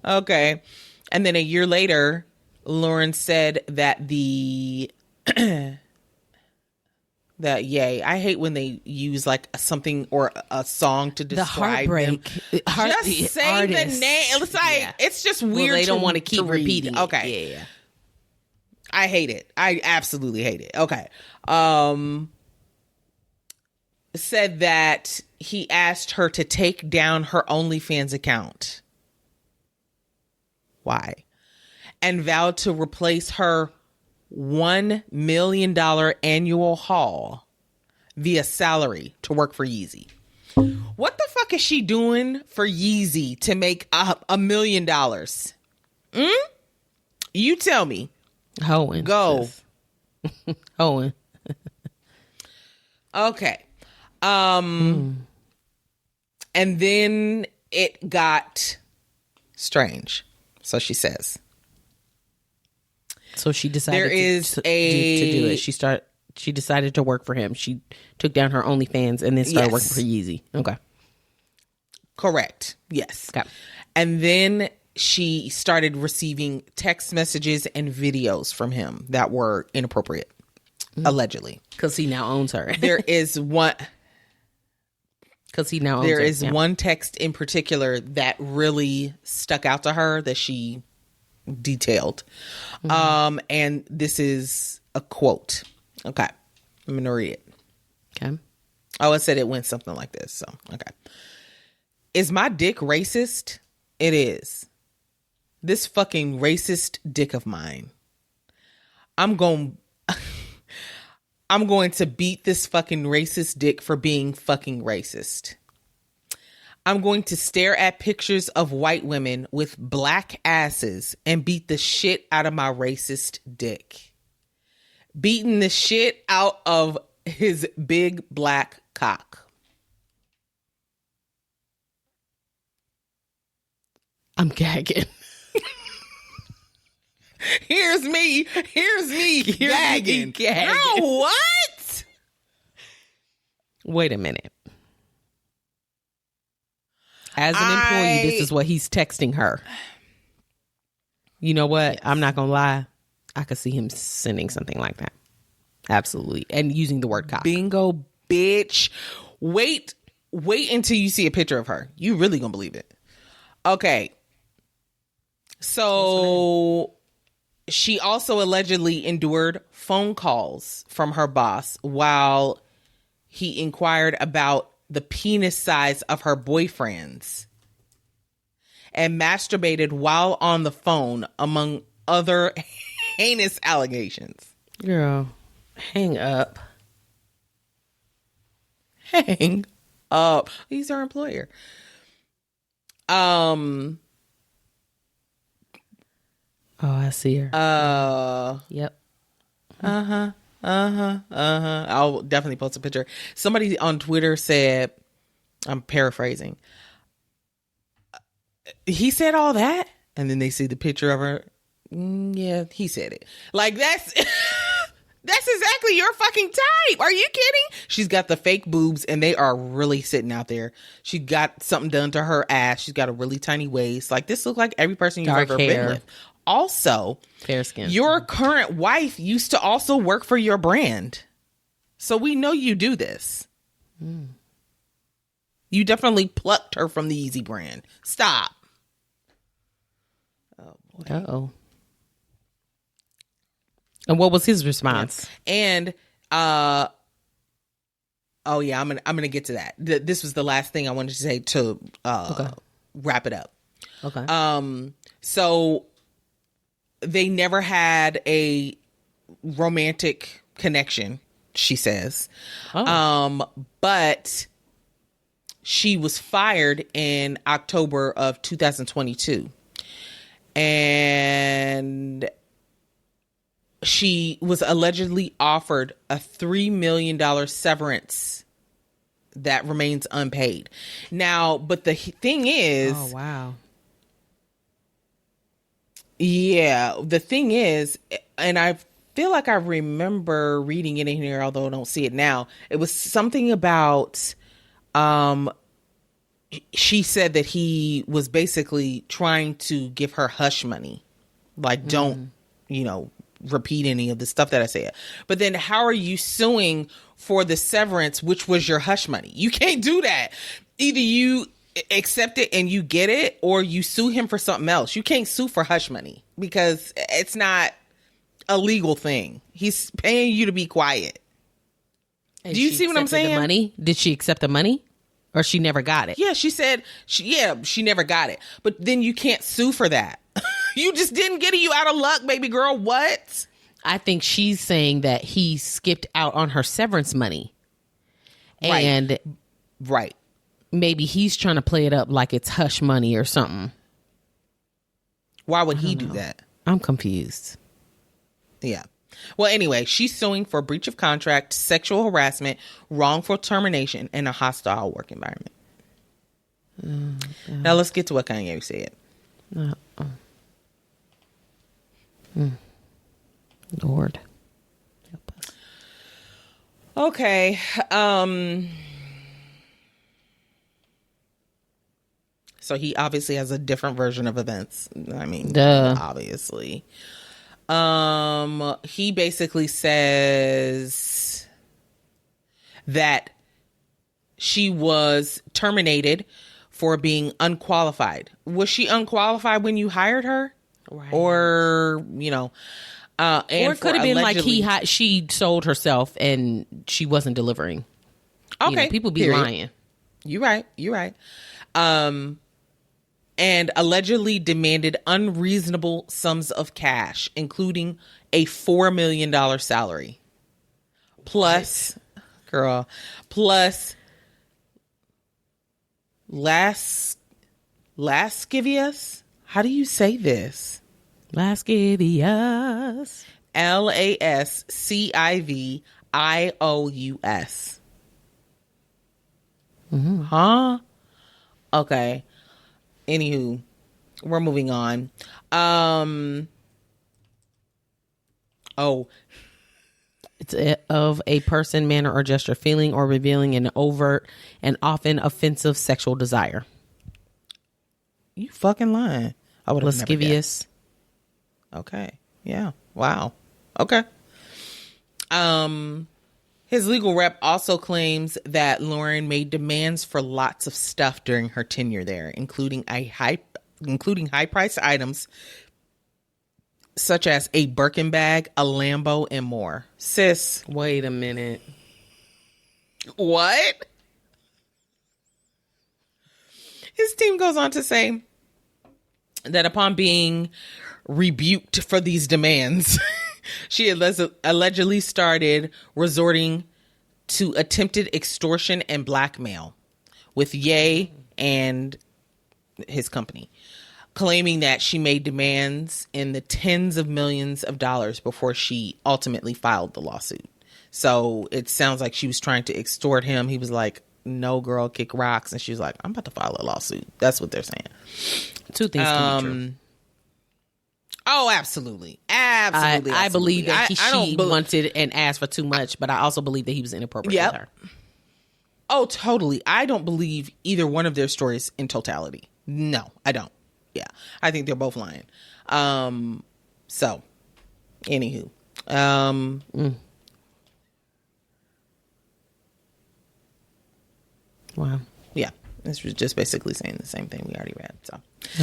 Okay. And then a year later, Lauren said that I hate when they use like something or a song to describe the heartbreak. Them. Just say the name. It's like it's just weird. Well, they don't want to keep repeating. Okay. Yeah. I hate it. I absolutely hate it. Okay. Said that he asked her to take down her OnlyFans account. Why? And vowed to replace her $1 million annual haul via salary to work for Yeezy. What the fuck is she doing for Yeezy to make $1 million? You tell me. Hoeing. Go. Hoeing. Okay. And then it got strange. So she says. So she decided to do it. She decided to work for him. She took down her OnlyFans and then started working for Yeezy. Okay. Correct. Yes. Okay. And then she started receiving text messages and videos from him that were inappropriate, allegedly. Because he now owns her. There is one. Because he now owns her. There is one text in particular that really stuck out to her that she detailed. And this is a quote. Okay. I'm going to read it. Okay. Oh, it said it went something like this. So, okay. Is my dick racist? It is. This fucking racist dick of mine. I'm going to beat this fucking racist dick for being fucking racist. I'm going to stare at pictures of white women with black asses and beat the shit out of my racist dick. Beating the shit out of his big black cock. I'm gagging. Here's me gagging. Girl, what? Wait a minute. As an employee, this is what he's texting her. You know what? Yes. I'm not going to lie. I could see him sending something like that. Absolutely. And using the word cock. Bingo, bitch. Wait until you see a picture of her. You really going to believe it. Okay. So she also allegedly endured phone calls from her boss while he inquired about the penis size of her boyfriends and masturbated while on the phone, among other heinous allegations. Girl, hang up. Hang up. He's our employer. Oh, I see her. Yep. I'll definitely post a picture. Somebody on Twitter said, I'm paraphrasing, he said all that, and then they see the picture of her. Yeah, he said it. Like, that's that's exactly your fucking type. Are you kidding? She's got the fake boobs, and they are really sitting out there. She got something done to her ass. She's got a really tiny waist. Like, this looks like every person you've ever been with. Also, fair skin. Your current wife used to also work for your brand. So we know you do this. You definitely plucked her from the Yeezy brand. Stop. Oh, boy. Uh-oh. And what was his response? Yeah. And, oh yeah, I'm gonna get to that. This was the last thing I wanted to say to wrap it up. Okay. So they never had a romantic connection, she says. But she was fired in October of 2022. And she was allegedly offered a $3 million severance that remains unpaid. Now, but the thing is... Oh, wow. Yeah, the thing is, and I feel like I remember reading it in here, although I don't see it now. It was something about, she said that he was basically trying to give her hush money. Like, don't, repeat any of the stuff that I said. But then how are you suing for the severance, which was your hush money? You can't do that. Either you accept it and you get it, or you sue him for something else. You can't sue for hush money because it's not a legal thing. He's paying you to be quiet. And do you see what I'm saying? The money? Did she accept the money, or she never got it? Yeah, she said she never got it. But then you can't sue for that. You just didn't get it. You out of luck, baby girl. What? I think she's saying that he skipped out on her severance money. And right. Maybe he's trying to play it up like it's hush money or something. Why would he do that? I'm confused. Yeah. Well, anyway, she's suing for breach of contract, sexual harassment, wrongful termination, and a hostile work environment. Now let's get to what Kanye said. Lord. Help us. Okay. So he obviously has a different version of events. I mean, obviously. He basically says that she was terminated for being unqualified. Was she unqualified when you hired her? Right. Or, and or it could have been like she sold herself and she wasn't delivering. Okay. People be lying. You're right. And allegedly demanded unreasonable sums of cash, including a $4 million salary. Plus lascivious. How do you say this? Lascivious. LASCIVIOUS. Huh? Okay. Anywho, we're moving on. It's of a person, manner, or gesture feeling or revealing an overt and often offensive sexual desire. You fucking lying. I would have Lascivious. Okay. Yeah. Wow. Okay. His legal rep also claims that Lauren made demands for lots of stuff during her tenure there, including high-priced items such as a Birkin bag, a Lambo, and more. Sis, Wait a minute. what? His team goes on to say that upon being rebuked for these demands, she allegedly started resorting to attempted extortion and blackmail with Ye and his company, claiming that she made demands in the tens of millions of dollars before she ultimately filed the lawsuit. So it sounds like she was trying to extort him. He was like, no, girl, kick rocks. And she was like, I'm about to file a lawsuit. That's what they're saying. Two things can be true. Oh, absolutely. Absolutely. I believe that she wanted and asked for too much, but I also believe that he was inappropriate with her. Oh, totally. I don't believe either one of their stories in totality. No, I don't. Yeah. I think they're both lying. So, anywho. Wow. Yeah. This was just basically saying the same thing we already read. So,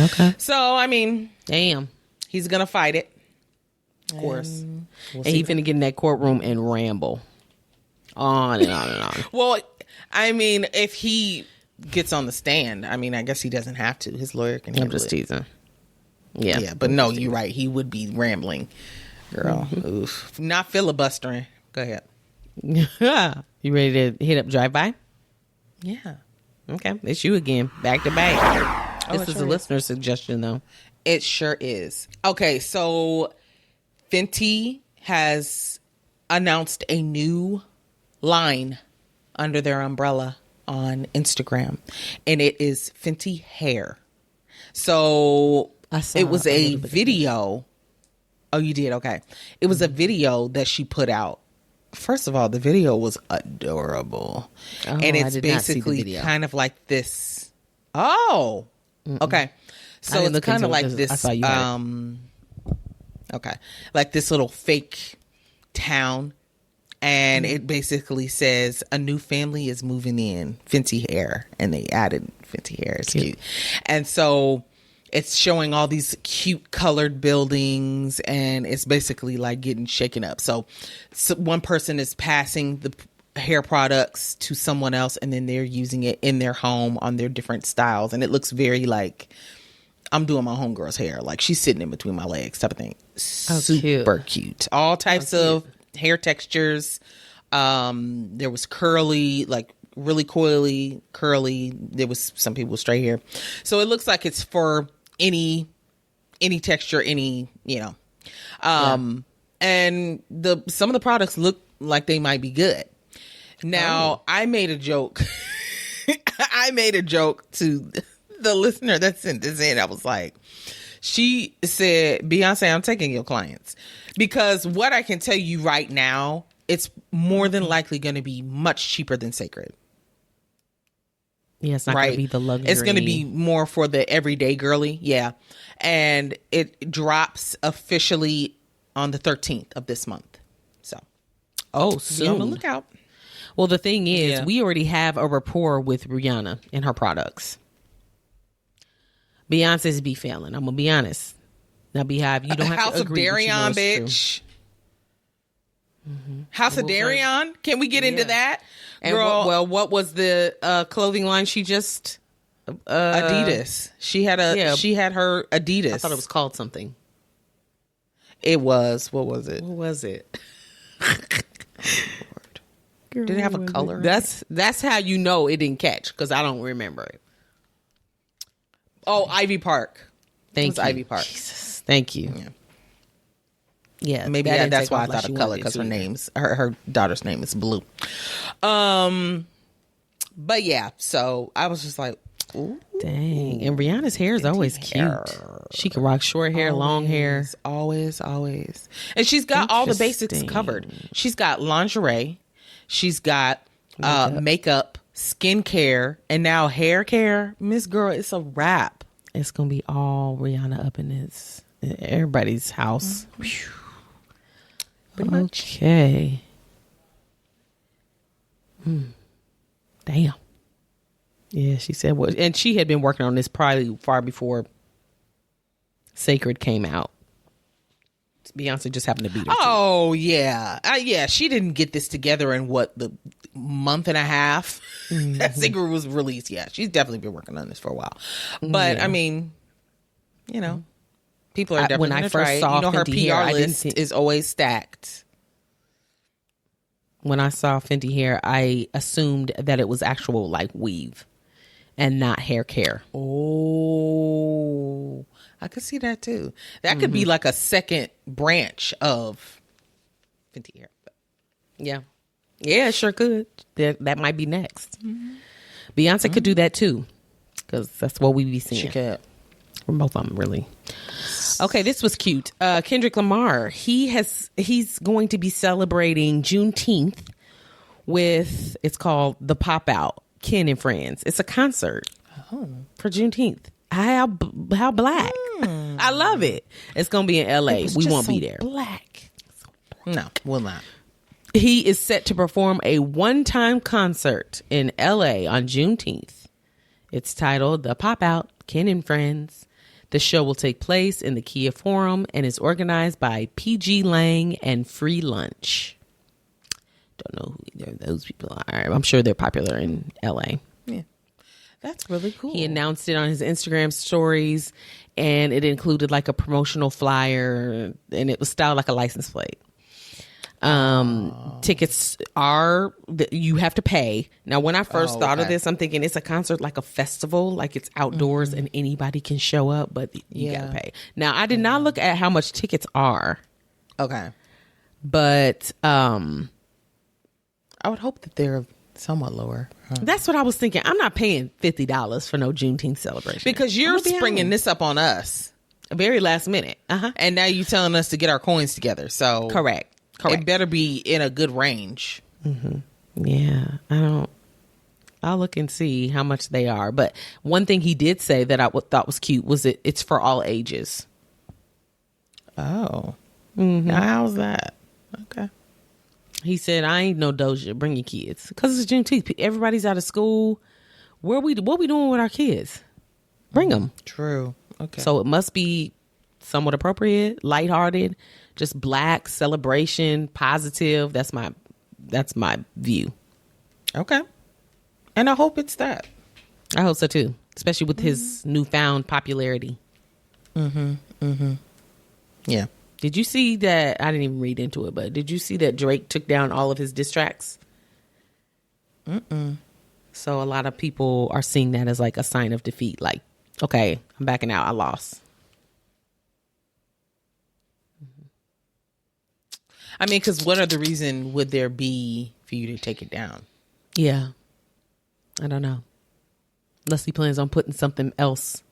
okay. So, I mean. Damn. He's going to fight it. Of course. And he's finna get in that courtroom and ramble. On and on and on. Well, I mean, if he gets on the stand, I mean, I guess he doesn't have to. His lawyer can handle it. I'm just teasing. Yeah. Yeah, but no, you're right. He would be rambling. Girl. Oof. Not filibustering. Go ahead. You ready to hit up drive-by? Yeah. Okay. It's you again. Back to back. This is a listener suggestion, though. It sure is. Okay, so Fenty has announced a new line under their umbrella on Instagram, and it is FentyHair. So it was a video. Oh, you did? Okay. It was a video that she put out. First of all, the video was adorable. And it's basically kind of like this. Oh, okay. So it's kind of like this, okay, like this little fake town. And it basically says a new family is moving in, FentyHair. And they added FentyHair. It's cute. And so it's showing all these cute colored buildings, and it's basically like getting shaken up. So one person is passing the hair products to someone else, and then they're using it in their home on their different styles. And it looks very like I'm doing my homegirl's hair. Like she's sitting in between my legs type of thing. Super cute. All types of hair textures. There was curly, like really coily, curly. There was some people with straight hair. So it looks like it's for any texture, any, you know. And some of the products look like they might be good. Now, I made a joke. I made a joke to the listener that sent this in. I was like, she said, Beyonce, I'm taking your clients. Because what I can tell you right now, it's more than likely going to be much cheaper than Sacred. Yeah, it's not going to be the luxury. It's going to be more for the everyday girly. Yeah. And it drops officially on the 13th of this month. So. Soon. Be on the lookout. Well, the thing is, we already have a rapport with Rihanna and her products. Beyonce's be failing. I'm going to be honest. Now, Beehive, you don't have House to agree. House of Darion, bitch. House of Darion? Can we get into that? And Girl, what was the clothing line she just Adidas. She had her Adidas. I thought it was called something. It was. What was it? What was it? Girl, did it have a color? That's how you know it didn't catch, because I don't remember it. Oh, Ivy Park. Thank you. Ivy Park. Jesus. Thank you. Yeah. Maybe that's why I thought of color, because her daughter's name is Blue. But yeah, so I was just like, ooh. Dang. And Rihanna's hair is always cute. She can rock short hair, long hair. Always. And she's got all the basics covered. She's got lingerie. She's got makeup, skincare, and now hair care. Miss Girl, it's a wrap. It's going to be all Rihanna up in everybody's house. Pretty much. Okay. Damn. Yeah, she said what, and she had been working on this probably far before Sacred came out. Beyonce just happened to beat her. Oh yeah, yeah. She didn't get this together in the month and a half that Sacred was released. Yeah, she's definitely been working on this for a while. But I mean, people are definitely when I first saw her PR list is always stacked. When I saw Fenty Hair, I assumed that it was actual like weave and not hair care. Oh, I could see that too. That could be like a second branch of Fenty Hair. Yeah, it sure could. That might be next. Beyonce could do that too, because that's what we be seeing. She could. Both of them, really. Okay, this was cute. Kendrick Lamar, he's going to be celebrating Juneteenth with, it's called The Pop Out, Ken and Friends. It's a concert for Juneteenth. How black. I love it. It's going to be in LA. We won't be there. Black. No, we'll not. He is set to perform a one-time concert in LA on Juneteenth. It's titled The Pop Out, Ken and Friends. The show will take place in the Kia Forum and is organized by PG Lang and Free Lunch. Don't know who either of those people are. I'm sure they're popular in LA. Yeah. That's really cool. He announced it on his Instagram stories, and it included like a promotional flyer, and it was styled like a license plate. Tickets you have to pay. Now, when I first thought of this, I'm thinking it's a concert like a festival, like it's outdoors and anybody can show up, but you gotta pay. Now, I did not look at how much tickets are. Okay. But I would hope that they're somewhat lower. That's what I was thinking. I'm not paying $50 for no Juneteenth celebration. Because you're springing this up on us. Very last minute. And now you're telling us to get our coins together. So Correct. It better be in a good range. Yeah, I'll look and see how much they are. But one thing he did say that I thought was cute was it's for all ages. Oh. Now how's that? Okay. He said, I ain't no Doja. Bring your kids. Because it's Juneteenth. Everybody's out of school. What we doing with our kids? Bring them. True. Okay. So it must be somewhat appropriate, lighthearted, just black celebration, positive. That's my view. Okay. And I hope it's that. I hope so too, especially with his newfound popularity. Yeah. Did you see that? I didn't even read into it, but did you see that Drake took down all of his diss tracks? So a lot of people are seeing that as like a sign of defeat. Like, okay, I'm backing out. I lost. I mean, because what other reason would there be for you to take it down? Yeah. I don't know. Unless he plans on putting something else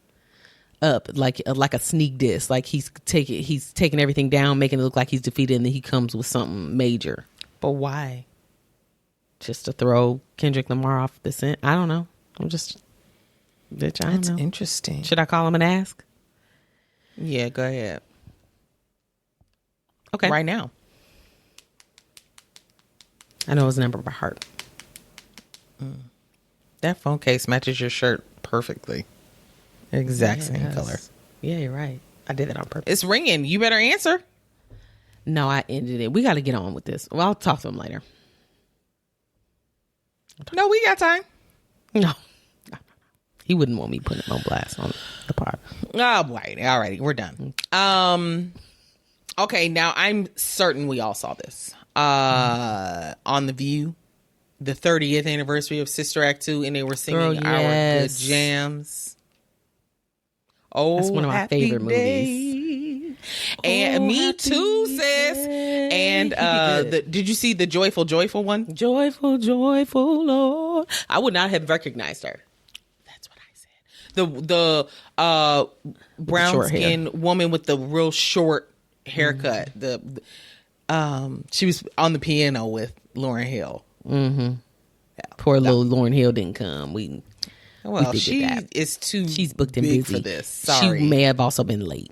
up, like a sneak diss. Like he's taking everything down, making it look like he's defeated, and then he comes with something major. But why? Just to throw Kendrick Lamar off the scent? I don't know. Bitch, I don't know. That's interesting. Should I call him and ask? Yeah, go ahead. Okay. Right now. I know his number by heart. That phone case matches your shirt perfectly. Exact same color. Yeah, you're right. I did that on purpose. It's ringing. You better answer. No, I ended it. We got to get on with this. Well, I'll talk to him later. No, we got time. No. He wouldn't want me putting him on blast on the pod. Oh, right. All righty. We're done. Okay, now I'm certain we all saw this. On The View, the 30th anniversary of Sister Act 2, and they were singing our good jams. Oh, that's one of my favorite movies. And me too, sis. And did you see the Joyful one? Joyful, joyful Lord. I would not have recognized her. That's what I said. The brown skinned woman with the real short haircut. She was on the piano with Lauryn Hill. Mm-hmm. Yeah, poor little Lauryn Hill didn't come. She's booked and busy for this. Sorry. She may have also been late.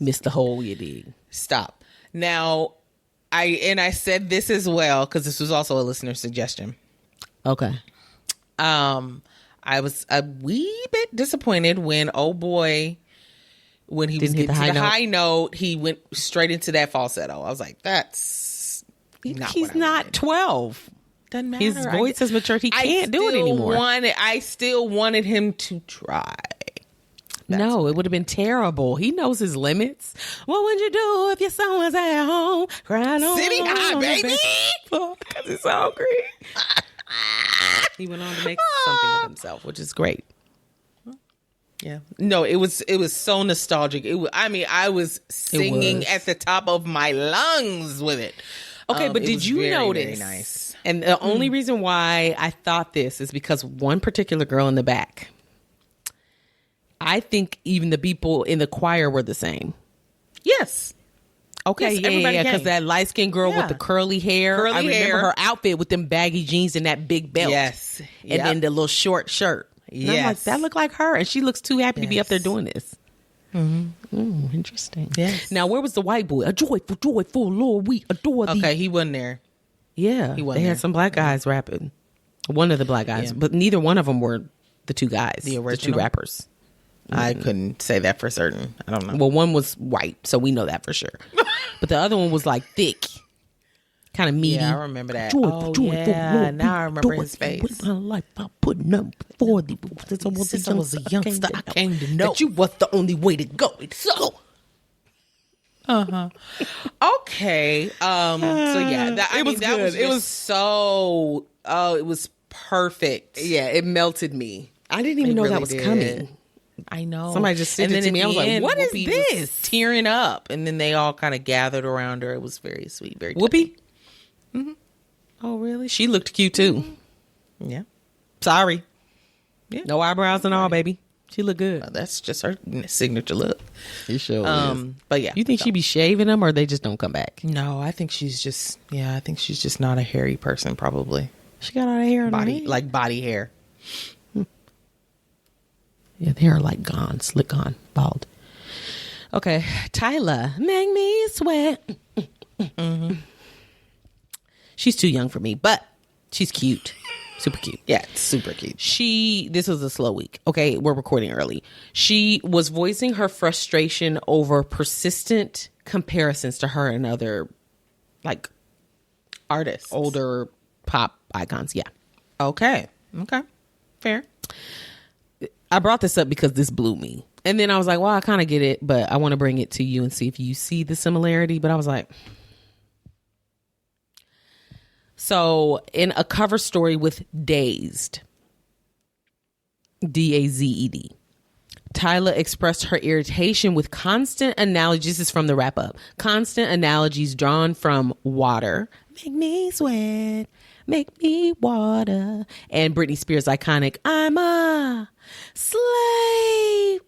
Missed the whole you did. Stop. Now, I said this as well because this was also a listener suggestion. Okay. I was a wee bit disappointed when when he was getting to the high note, he went straight into that falsetto. I was like, that's not he's not 12. Doesn't matter. His voice has matured. He can't do it anymore. I still wanted him to try. No, it would have been terrible. He knows his limits. What would you do if your son was at home crying on sitting high, baby? Because he's hungry. He went on to make something of himself, which is great. Yeah. No, it was so nostalgic. I was singing at the top of my lungs with it. Okay, but did you notice? Very nice. And the only reason why I thought this is because one particular girl in the back. I think even the people in the choir were the same. Yes. Okay, yeah, because that light-skinned girl with the curly hair. I remember her outfit with them baggy jeans and that big belt. Yes. And then the little short shirt. And I'm like, that looked like her. And she looks too happy to be up there doing this. Mm-hmm. Interesting. Yes. Now, where was the white boy? A joyful, joyful Lord, we adore thee. Okay, he wasn't there. Yeah. They had some black guys rapping. One of the black guys. Yeah. But neither one of them were the two guys. The two rappers. I couldn't say that for certain. I don't know. Well, one was white, so we know that for sure. But the other one was like thick. Kind of meaty. Yeah, I remember that. Yeah. Now I remember his face. With my life, I'm putting up before thee. Since I was a youngster, I came to know that you was the only way to go. So. Okay. So yeah, that was good. It was so. Oh, it was perfect. Yeah, it melted me. I didn't even know that was coming. I know. Somebody just sent it to me. I was like, what is this? Tearing up. And then they all kind of gathered around her. It was very sweet. Very Whoopi? Mm-hmm. Oh, really? She looked cute, too. Mm-hmm. Yeah. Sorry. Yeah. No eyebrows and all, baby. She looked good. That's just her signature look. She sure is. But yeah. You think she be shaving them or they just don't come back? No, I think she's just not a hairy person, probably. She got all the hair on her head. Like body hair. Yeah, the hair like gone, slick gone, bald. Okay, Tyla, make me sweat. Mm-hmm. She's too young for me, but she's cute. Super cute. Yeah, super cute. This was a slow week. Okay, we're recording early. She was voicing her frustration over persistent comparisons to her and other, like, artists. Older pop icons, yeah. Okay. Fair. I brought this up because this blew me. And then I was like, well, I kind of get it, but I want to bring it to you and see if you see the similarity. But I was like, so in a cover story with Dazed, D-A-Z-E-D, Tyla expressed her irritation with constant analogies. This is from the wrap up. Constant analogies drawn from water. Make me sweat. Make me water. And Britney Spears' iconic, I'm a slave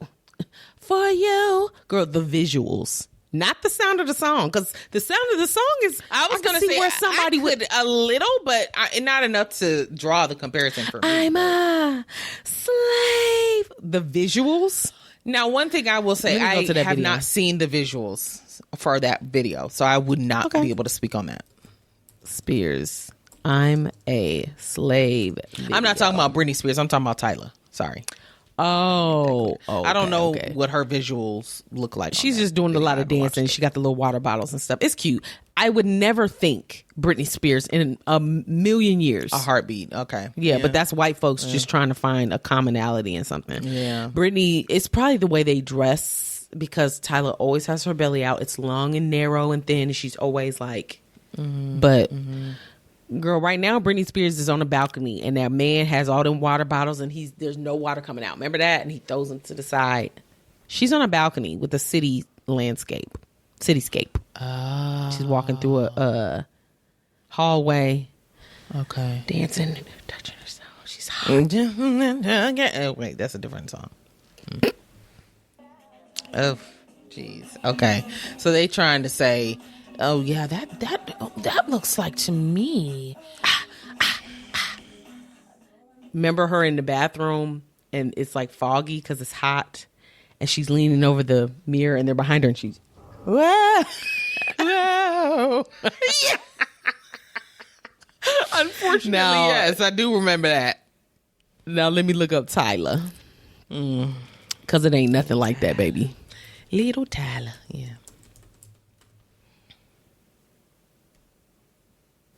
for you. Girl, the visuals. Not the sound of the song, because the sound of the song is. I was going to say where somebody would a little, but not enough to draw the comparison for me. I'm a slave. The visuals. Now, one thing I will say, I have not seen the visuals for that video, so I would not be able to speak on that. Spears, I'm a slave. Video. I'm not talking about Britney Spears. I'm talking about Tyla. Sorry. Oh, I don't know what her visuals look like. She's just doing a lot of dancing. She got the little water bottles and stuff. It's cute. I would never think Britney Spears in a million years. A heartbeat. Okay. Yeah, but that's white folks just trying to find a commonality in something. Yeah. Britney, it's probably the way they dress, because Tyla always has her belly out. It's long and narrow and thin, and she's always like, but girl, right now Britney Spears is on the balcony, and that man has all them water bottles, and there's no water coming out. Remember that? And he throws them to the side. She's on a balcony with a cityscape. Oh. She's walking through a hallway. Okay. Dancing, touching herself. She's hot. Oh, wait, that's a different song. Oh, jeez. Okay. So they trying to say, oh yeah, that looks like to me. Remember her in the bathroom, and it's like foggy because it's hot, and she's leaning over the mirror, and they're behind her, and she's, whoa. No. Yeah. Unfortunately, Now, yes, I do remember that. Now let me look up Tyla, because it ain't nothing like that, baby. Little Tyla, yeah.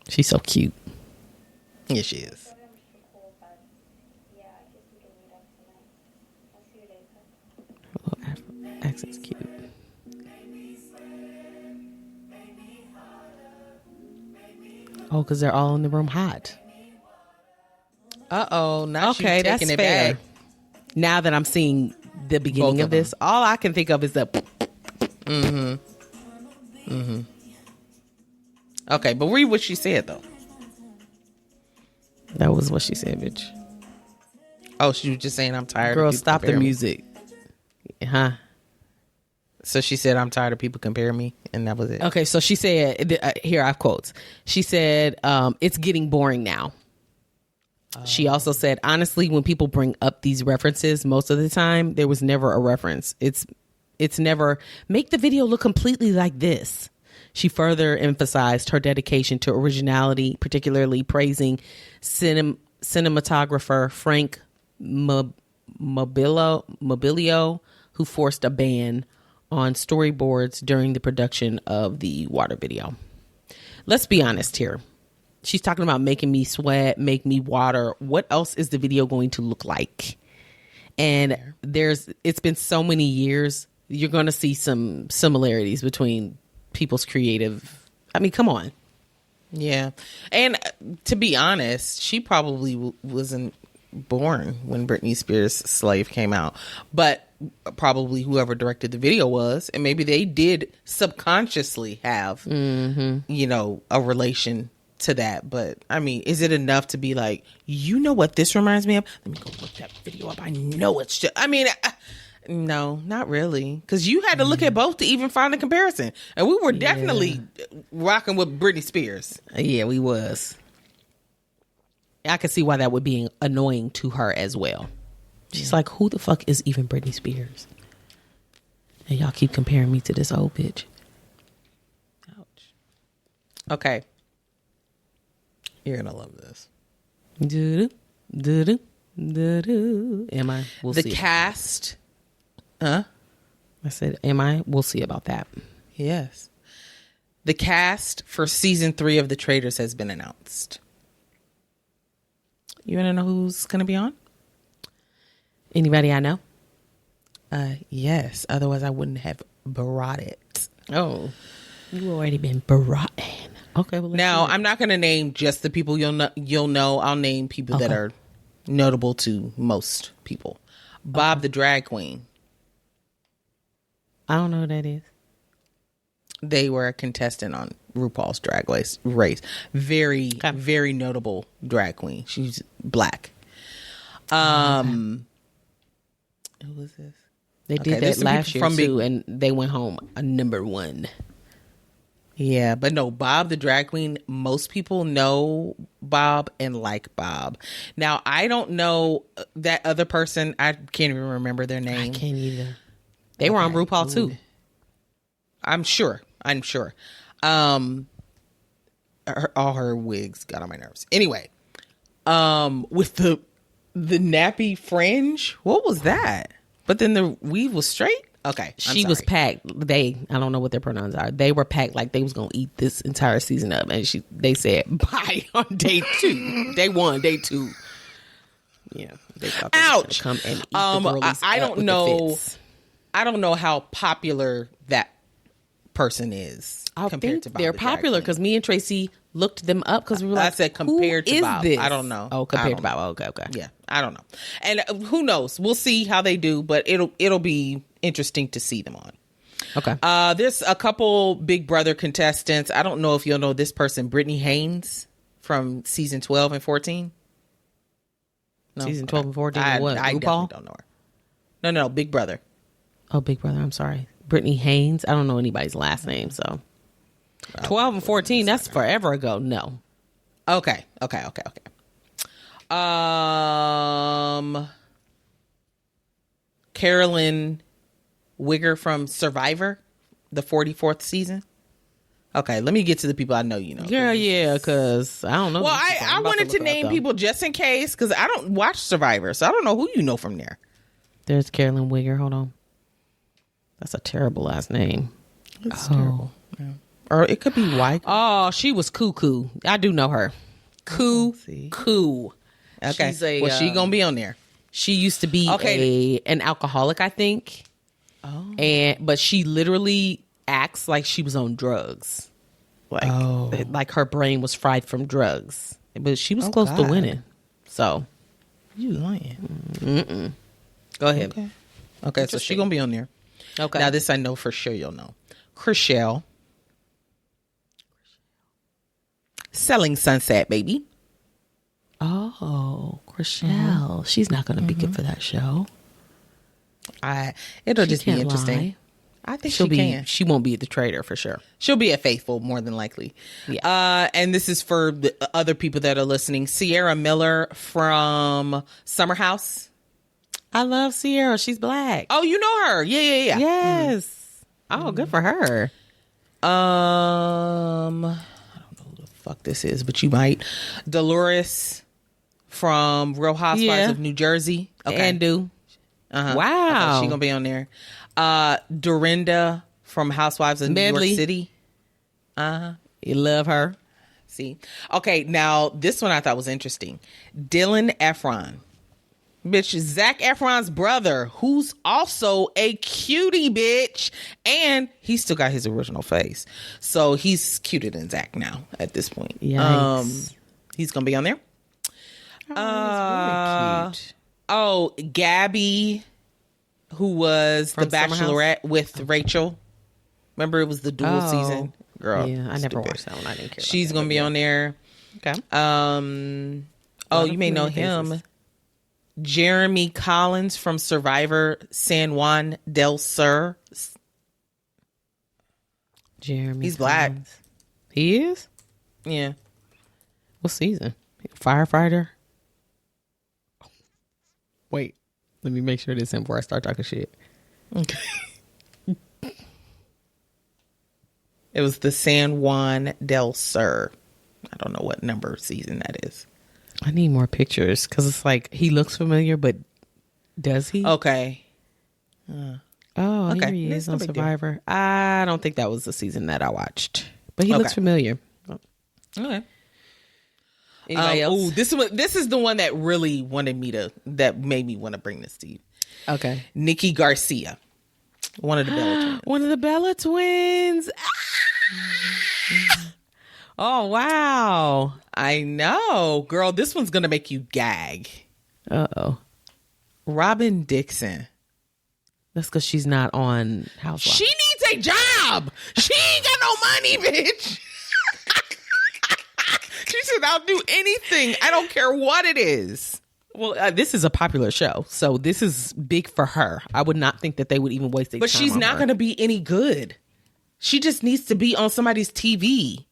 She's so cute. Yeah, she is. Her little accent's cute. Oh, because they're all in the room hot. Uh-oh, now she's Okay, taking that's it fair. back. Now that I'm seeing the beginning Both of this, all I can think of is the. Okay, but read what she said, though. That was what she said, bitch. Oh, she was just saying, I'm tired Girl, of people stop the comparing me. music. Huh? So she said, I'm tired of people comparing me, and that was it. Okay, so she said, here I have quotes. She said, it's getting boring now. She also said, honestly, when people bring up these references, most of the time, there was never a reference. It's never, make the video look completely like this. She further emphasized her dedication to originality, particularly praising cinematographer Frank Mobilio, who forced a ban on storyboards during the production of the water video. Let's be honest here. She's talking about making me sweat, make me water. What else is the video going to look like? And it's been so many years. You're going to see some similarities between people's creative. I mean, come on. Yeah. And to be honest, she probably wasn't born when Britney Spears' Slave came out, but probably whoever directed the video was, and maybe they did subconsciously have, you know, a relation to that. But I mean, is it enough to be like, you know what this reminds me of? Let me go look that video up. I know it's just, I mean, no, not really. Because you had to look at both to even find a comparison. And we were definitely rocking with Britney Spears. Yeah, we was. I could see why that would be annoying to her as well. She's like, who the fuck is even Britney Spears? And y'all keep comparing me to this old bitch. Ouch. Okay. You're going to love this. Do-do, do-do, do-do. Am I? We'll the see. cast. Huh? I said, am I? We'll see about that. Yes. The cast for season 3 of The Traitors has been announced. You want to know who's going to be on? Anybody I know? Yes. Otherwise, I wouldn't have brought it. Oh, you already been brought in. Okay. Well, Now, I'm not going to name just the people you'll know. I'll name people that are notable to most people. Bob the Drag Queen. I don't know who that is. They were a contestant on RuPaul's Drag Race. Very, very notable drag queen. She's black. Who was this? They did that last year too, and they went home a number 1. Yeah, but no, Bob the Drag Queen, most people know Bob and like Bob. Now, I don't know that other person. I can't even remember their name. I can't either. They were on RuPaul too. I'm sure. All her wigs got on my nerves. Anyway, with the nappy fringe, what was that? But then the weave was straight. Okay. She was packed. I don't know what their pronouns are. They were packed like they was going to eat this entire season up. And they said bye on day 2. Day 1, day 2. Yeah. They thought they were gonna come and eat the girlies I up don't with know. the fits. I don't know how popular that person is. I think they're popular because me and Tracy looked them up because we were like, I said compared to Bob. This? I don't know. Oh, compared to Bob. Okay. Yeah, I don't know. And who knows? We'll see how they do, but it'll be interesting to see them on. Okay. There's a couple Big Brother contestants. I don't know if you'll know this person, Brittany Haynes from season 12 and 14. No? Season 12 and 14. What? I RuPaul? definitely don't know her. No, Big Brother. Oh, Big Brother. I'm sorry. Brittany Haynes. I don't know anybody's last name, so 12 and 14. That's forever ago. No. Okay. Carolyn Wigger from Survivor, the 44th season. Okay, let me get to the people I know. Yeah, because I don't know. Well, I wanted to name people just in case because I don't watch Survivor, so I don't know who you know from there. There's Carolyn Wigger. Hold on. That's a terrible last name. It's terrible. Yeah. Or it could be YK. Oh, she was cuckoo. I do know her. Cuckoo. Okay. She's she gonna be on there. She used to be an alcoholic, I think. Oh. But she literally acts like she was on drugs. Like her brain was fried from drugs. But she was close to winning. So you lying. Go ahead. Okay, so she gonna be on there. Okay. Now this I know for sure you'll know. Chrishell. Selling Sunset, baby. Oh, Chrishell. She's not going to be good for that show. It'll just be interesting. Lie. I think she won't be at the Traitor for sure. She'll be at Faithful more than likely. Yeah. And this is for the other people that are listening. Sierra Miller from Summer House. I love Sierra. She's black. Oh, you know her. Yeah. Yes. Oh, good for her. I don't know who the fuck this is, but you might. Dolores from Real Housewives of New Jersey. Okay. And do. Uh-huh. Wow. Okay, she's gonna be on there. Dorinda from Housewives of New York City. You love her. See. Okay, now this one I thought was interesting. Dylan Efron. Bitch, Zac Efron's brother, who's also a cutie, bitch. And he still got his original face. So he's cuter than Zac now at this point. Yikes. He's going to be on there. Oh, he's really cute. Oh, Gabby, who was the Bachelorette with Rachel. Remember it was the dual season? Girl. Yeah, I never watched that one. I didn't care. She's going to be on there. Okay. You may know him. Jeremy Collins from Survivor San Juan del Sur. Jeremy. He's black. He is? Yeah. What season? Firefighter? Wait. Let me make sure this in before I start talking shit. Okay. It was the San Juan del Sur. I don't know what number season that is. I need more pictures because it's like he looks familiar, but does he? Okay. Here he is on Survivor. I don't think that was the season that I watched, but he looks familiar. Okay. Anybody else? Oh, this is the one that really that made me want to bring this to you. Okay. Nikki Garcia, one of the Bella twins. One of the Bella twins. Oh, wow. I know. Girl, this one's going to make you gag. Uh-oh. Robin Dixon. That's because she's not on Housewives. She needs a job. She ain't got no money, bitch. She said, I'll do anything. I don't care what it is. Well, this is a popular show, so this is big for her. I would not think that they would even waste their time. But she's not going to be any good. She just needs to be on somebody's TV.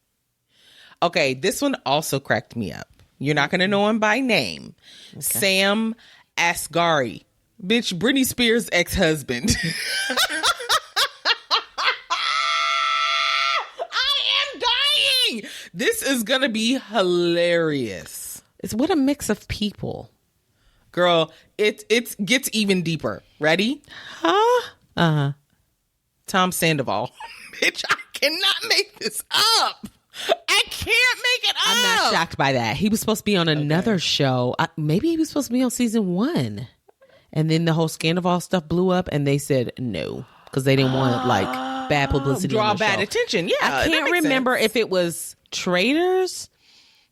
Okay, this one also cracked me up. You're not going to know him by name. Okay. Sam Asghari. Bitch, Britney Spears' ex-husband. I am dying. This is going to be hilarious. It's what a mix of people. Girl, it gets even deeper. Ready? Huh? Uh-huh. Tom Sandoval. Bitch, I cannot make this up. I can't make it up. I'm not shocked by that. He was supposed to be on another show. Maybe he was supposed to be on season 1. And then the whole Sandoval stuff blew up and they said no. Because they didn't want like bad publicity. Draw bad attention. Yeah. I can't remember if it was Traitors.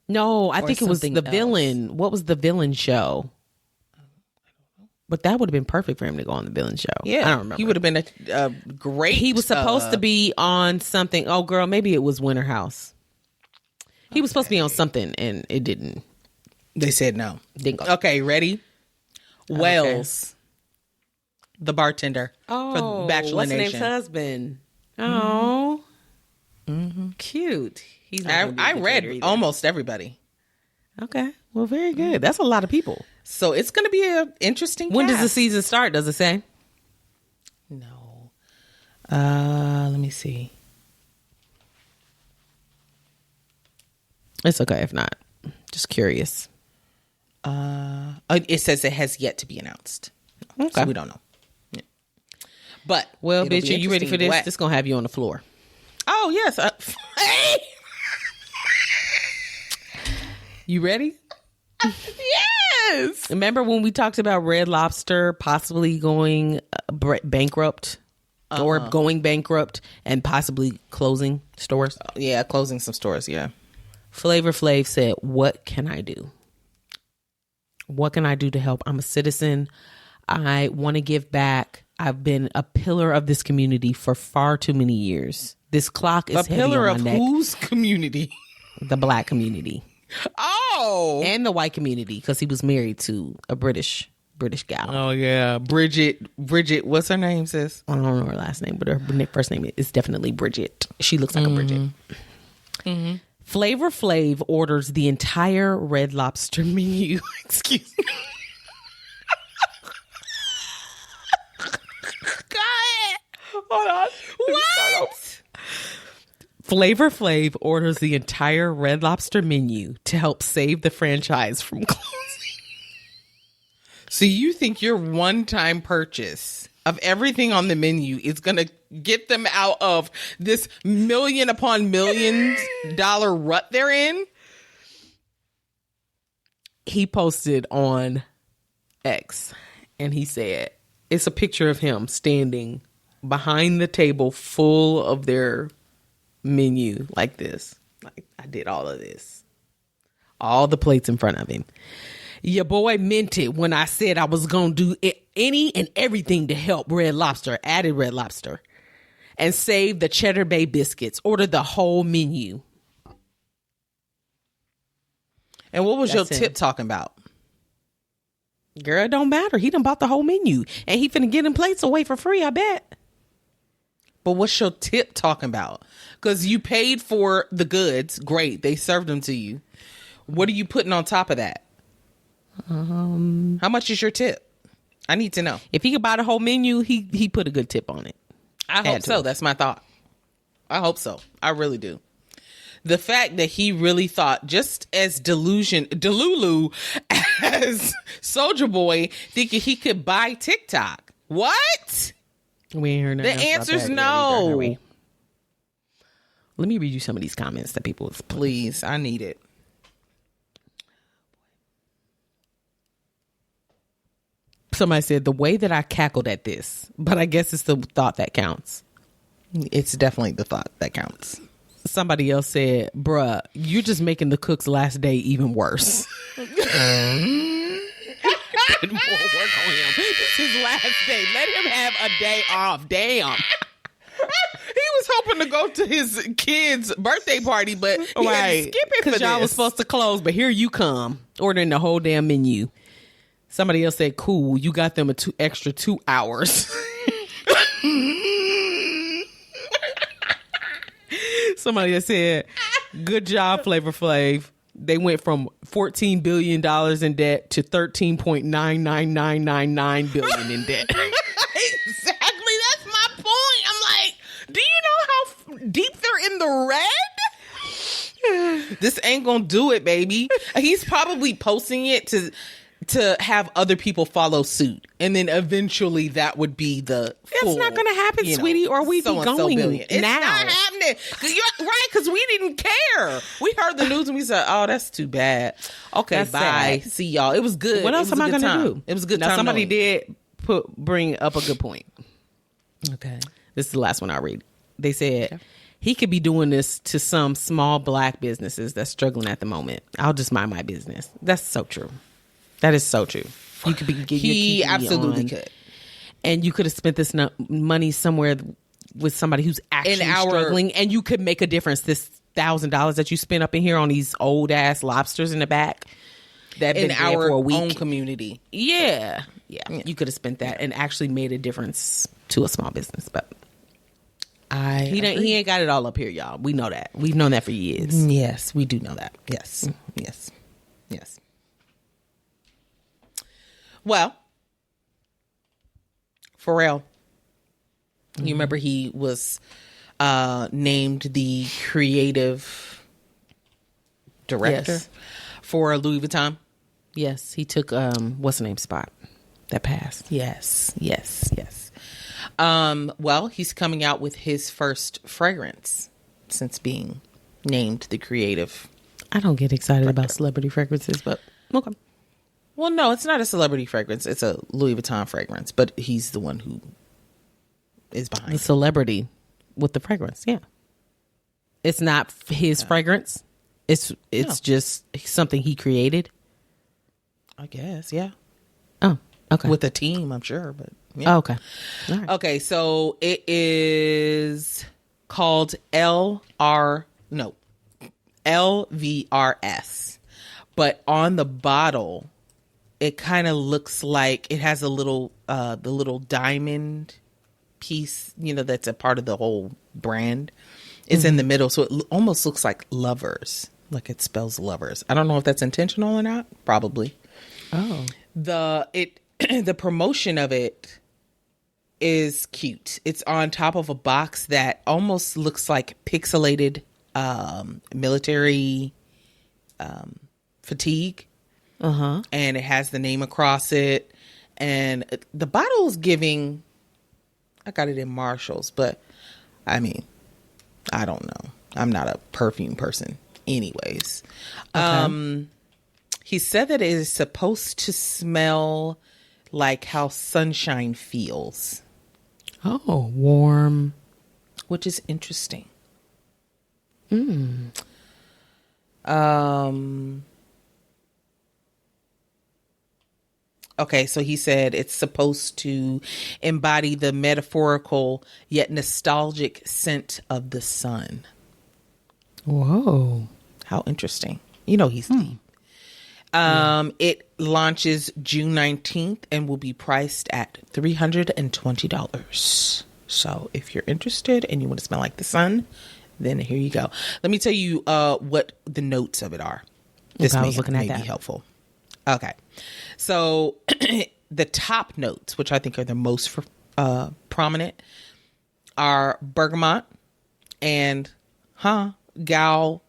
No, I think it was the villain. What was the villain show? But that would have been perfect for him to go on the villain show. Yeah. I don't remember. He would have been a great. He was supposed to be on something. Oh, girl, maybe it was Winter House. He was supposed to be on something and it didn't. They said no. Didn't go. Okay, ready? Wells. The bartender for Bachelor what's Nation. What's name's husband? Oh. Cute. He's I read almost everybody. Okay. Well, very good. That's a lot of people. So it's going to be an interesting When cast. does the season start? Does it say? No. Let me see. It's okay if not. Just curious. It says it has yet to be announced. Okay. So we don't know. Yeah. But well, bitch, are you ready for this? This is going to have you on the floor. Oh, yes. Hey! You ready? Yes. Remember when we talked about Red Lobster possibly going bankrupt or going bankrupt and possibly closing stores? Yeah, closing some stores, yeah. Flavor Flav said, what can I do? What can I do to help? I'm a citizen. I want to give back. I've been a pillar of this community for far too many years. This clock is a pillar of whose community? The black community. Oh, and the white community because he was married to a British gal. Oh yeah, Bridget. What's her name, sis? I don't know her last name, but her first name is definitely Bridget. She looks like a Bridget. Mm-hmm. Flavor Flav orders the entire Red Lobster menu. Excuse me. Hold on. What? Flavor Flav orders the entire Red Lobster menu to help save the franchise from closing. So you think your one-time purchase of everything on the menu is going to get them out of this million upon millions dollar rut they're in? He posted on X and he said, it's a picture of him standing behind the table full of their menu like this. Like, I did all of this. All the plates in front of him. Your boy meant it when I said I was going to do any and everything to help Red Lobster, added Red Lobster, and save the Cheddar Bay biscuits. Ordered the whole menu. And what was your tip talking about? Girl, it don't matter. He done bought the whole menu. And he finna get them plates away for free, I bet. But what's your tip talking about? Because you paid for the goods. Great. They served them to you. What are you putting on top of that? How much is your tip? I need to know. If he could buy the whole menu, he put a good tip on it. I hope so. That's my thought. I hope so. I really do. The fact that he really thought, just as Delulu as Soulja Boy, thinking he could buy TikTok. What? We ain't heard the answer's no. Either, let me read you some of these comments that people have. Please, I need it. Somebody said, the way that I cackled at this, but I guess it's the thought that counts. It's definitely the thought that counts. Somebody else said, bruh, you're just making the cook's last day even worse. Put more work on him. It's his last day. Let him have a day off. Damn. He was hoping to go to his kid's birthday party, but he had to skip it for this. Y'all was supposed to close, but here you come, ordering the whole damn menu. Somebody else said, cool, you got them extra 2 hours. Somebody else said, good job, Flavor Flav. They went from $14 billion in debt to $13.99999 billion in debt. Exactly. That's my point. I'm like, do you know how deep they're in the red? This ain't gonna do it, baby. He's probably posting it to to have other people follow suit, and then eventually that would be the full, it's not going to happen, sweetie, or we'd be going billion. It's now. not happening. Right, because we didn't care. We heard the news and we said, oh, that's too bad. Okay, That's bye. sad. See y'all. It was good. What else am I going to do? It was a good now, time. somebody did bring up a good point. Okay. This is the last one I'll read. They said he could be doing this to some small black businesses that's struggling at the moment. I'll just mind my business. That's so true. That is so true. You could be getting He absolutely could. And you could have spent this money somewhere with somebody who's actually struggling, and you could make a difference. This $1,000 that you spent up in here on these old ass lobsters in the back that in been there our for a week. own community. Yeah. You could have spent that and actually made a difference to a small business. But he ain't got it all up here, y'all. We know that. We've known that for years. Yes, we do know that. Yes. Yes. Well, Pharrell, you remember he was named the creative director for Louis Vuitton? Yes, he took what's the name spot that passed. Yes. Well, he's coming out with his first fragrance since being named the creative. I don't get excited about celebrity fragrances, but okay. Well, no, it's not a celebrity fragrance. It's a Louis Vuitton fragrance, but he's the one who is behind the celebrity with the fragrance. Yeah, it's not his fragrance. It's just something he created. I guess, yeah. Oh, okay. With a team, I'm sure, but yeah. Oh, okay. All right. Okay, so it is called LVRS, but on the bottle, it kind of looks like it has a little, the little diamond piece, that's a part of the whole brand. It's in the middle, so it almost looks like lovers, like it spells lovers. I don't know if that's intentional or not. Probably. Oh, the promotion of it is cute. It's on top of a box that almost looks like pixelated military fatigue. And it has the name across it, and the bottle is giving. I got it in Marshall's, but I mean, I don't know. I'm not a perfume person, anyways. Okay. He said that it is supposed to smell like how sunshine feels. Oh, warm. Which is interesting. Okay, so he said it's supposed to embody the metaphorical yet nostalgic scent of the sun. Whoa. How interesting. He's deep. It launches June 19th and will be priced at $320. So if you're interested and you want to smell like the sun, then here you go. Let me tell you what the notes of it are. This may be helpful. Okay. So the top notes, which I think are the most prominent, are bergamot and galbanum.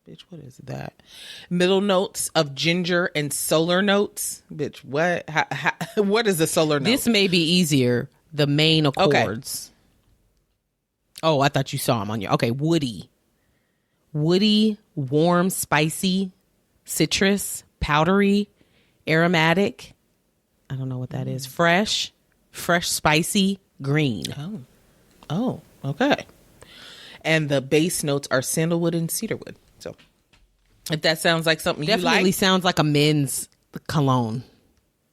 Bitch, what is that? Middle notes of ginger and solar notes. Bitch, what? What is a solar note? This may be easier. The main accords. Okay. Oh, I thought you saw them on your. Okay, woody, warm, spicy, citrus, powdery, aromatic. I don't know what that is. Fresh, spicy, green. Oh, okay. And the base notes are sandalwood and cedarwood. So if that sounds like something you like. Definitely sounds like a men's cologne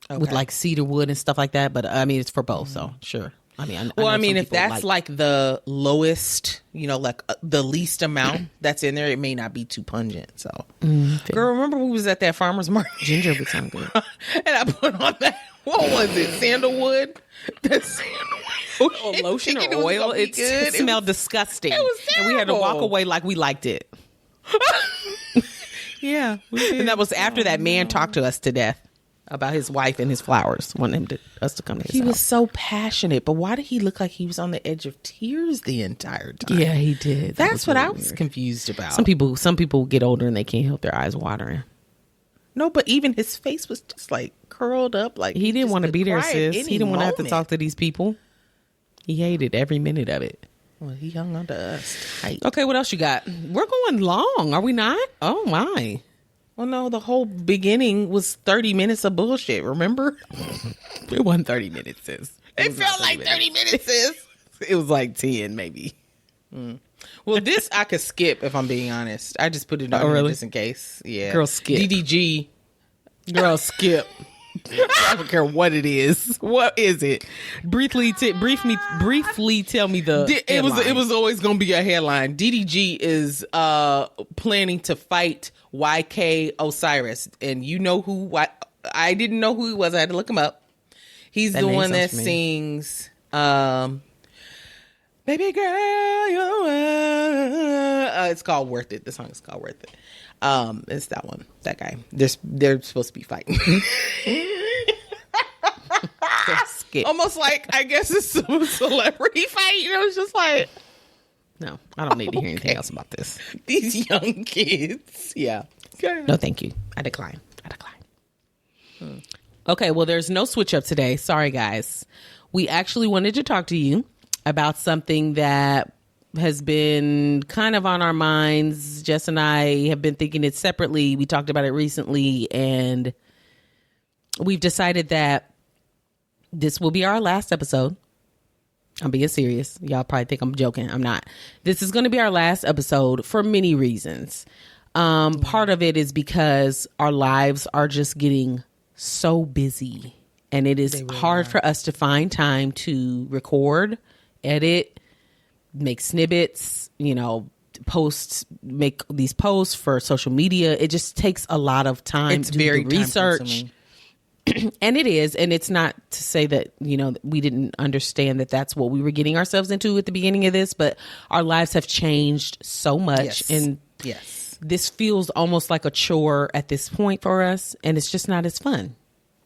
with like cedarwood and stuff like that. But I mean, it's for both. So sure. I mean, if that's like the lowest, like the least amount that's in there, it may not be too pungent. So, girl, remember we was at that farmer's market? Ginger would sound good. And I put on that. What was it? Sandalwood? Lotion or oil? It smelled disgusting. It was terrible. And we had to walk away like we liked it. Yeah. And that was after that man talked to us to death about his wife and his flowers, wanting us to come to his house. He was so passionate, but why did he look like he was on the edge of tears the entire time? Yeah, he did. That's what I was confused about. Some people get older and they can't help their eyes watering. No, but even his face was just like curled up. Like he didn't want to be there, sis. He didn't want to have to talk to these people. He hated every minute of it. Well, he hung on to us tight. Okay, what else you got? We're going long, are we not? Oh my. Well, no, the whole beginning was 30 minutes of bullshit, remember? It wasn't 30 minutes, sis. It felt like 30 minutes, sis. It was like 10, maybe. Well, this I could skip, if I'm being honest. I just put it on really? just in case. Yeah. Girl, skip. DDG. Girl, skip. I don't care what it is. What is it? Briefly tell me the headline. It was always going to be a headline. DDG is planning to fight YK Osiris, and you know who? I didn't know who he was. I had to look him up. He's the one that sings "Baby Girl, it's called "Worth It." The song is called "Worth It." It's that one. That guy. They're supposed to be fighting. Almost like, I guess it's some celebrity fight. You know, it's just like, no, I don't need to hear anything else about this. These young kids. Yeah. No, thank you. I decline. Okay, well, there's no switch up today. Sorry, guys. We actually wanted to talk to you about something that has been kind of on our minds. Jess and I have been thinking it separately. We talked about it recently, and we've decided that this will be our last episode. I'm being serious. Y'all probably think I'm joking. I'm not. This is going to be our last episode for many reasons. Part of it is because our lives are just getting so busy, and it is hard for us to find time to record, edit, make snippets, make these posts for social media. It just takes a lot of time to do the research. And it is. And it's not to say that, we didn't understand that that's what we were getting ourselves into at the beginning of this, but our lives have changed so much. Yes. And this feels almost like a chore at this point for us. And it's just not as fun.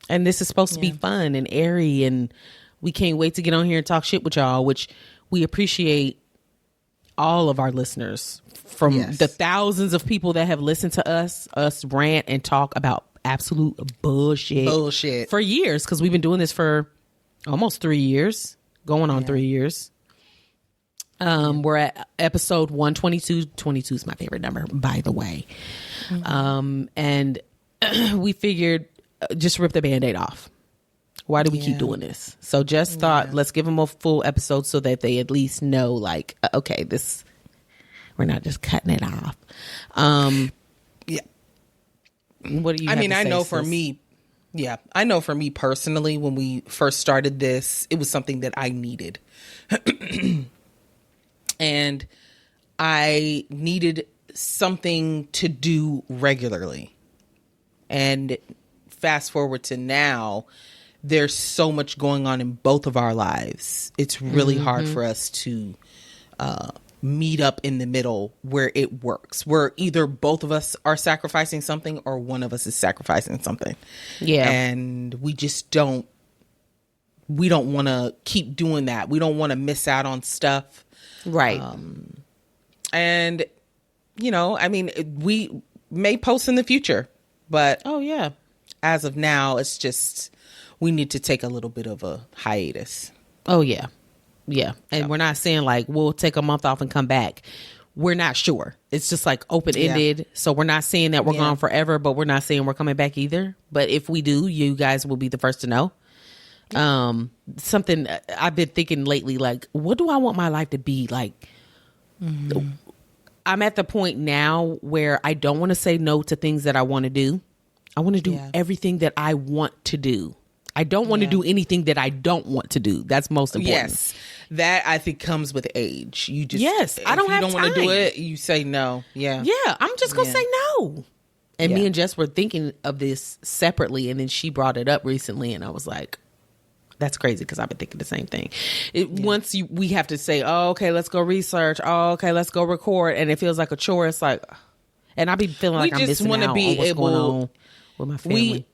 And this is supposed to be fun and airy. And we can't wait to get on here and talk shit with y'all, which we appreciate all of our listeners from the thousands of people that have listened to us rant and talk about absolute bullshit for years, because we've been doing this for almost 3 years, going on 3 years. We're at episode 122. 22 is my favorite number, by the way. And we figured just rip the Band-Aid off. Why do we keep doing this? So just thought, let's give them a full episode so that they at least know, like, okay, we're not just cutting it off. What do you? I know for me, I know for me personally, when we first started this, it was something that I needed. And I needed something to do regularly. And fast forward to now, there's so much going on in both of our lives. It's really hard for us to meet up in the middle where it works, where either both of us are sacrificing something or one of us is sacrificing something. Yeah. And we just don't want to keep doing that. We don't want to miss out on stuff. Right. And, we may post in the future, but as of now, it's just, we need to take a little bit of a hiatus. Oh, yeah. Yeah. And we're not saying like, we'll take a month off and come back. We're not sure. It's just like open-ended. Yeah. So we're not saying that we're gone forever, but we're not saying we're coming back either. But if we do, you guys will be the first to know. Something I've been thinking lately, like, what do I want my life to be like? I'm at the point now where I don't want to say no to things that I want to do. I want to do everything that I want to do. I don't want to do anything that I don't want to do. That's most important. Yes. That I think comes with age. You just I don't have time. If you don't want to do it, you say no. Yeah. Yeah, I'm just going to say no. And me and Jess were thinking of this separately, and then she brought it up recently, and I was like, that's crazy, because I've been thinking the same thing. Once we have to say, oh, okay, let's go research. Oh, okay, let's go record. And it feels like a chore. It's like, and I be feeling like I'm missing out on what's going on with my family.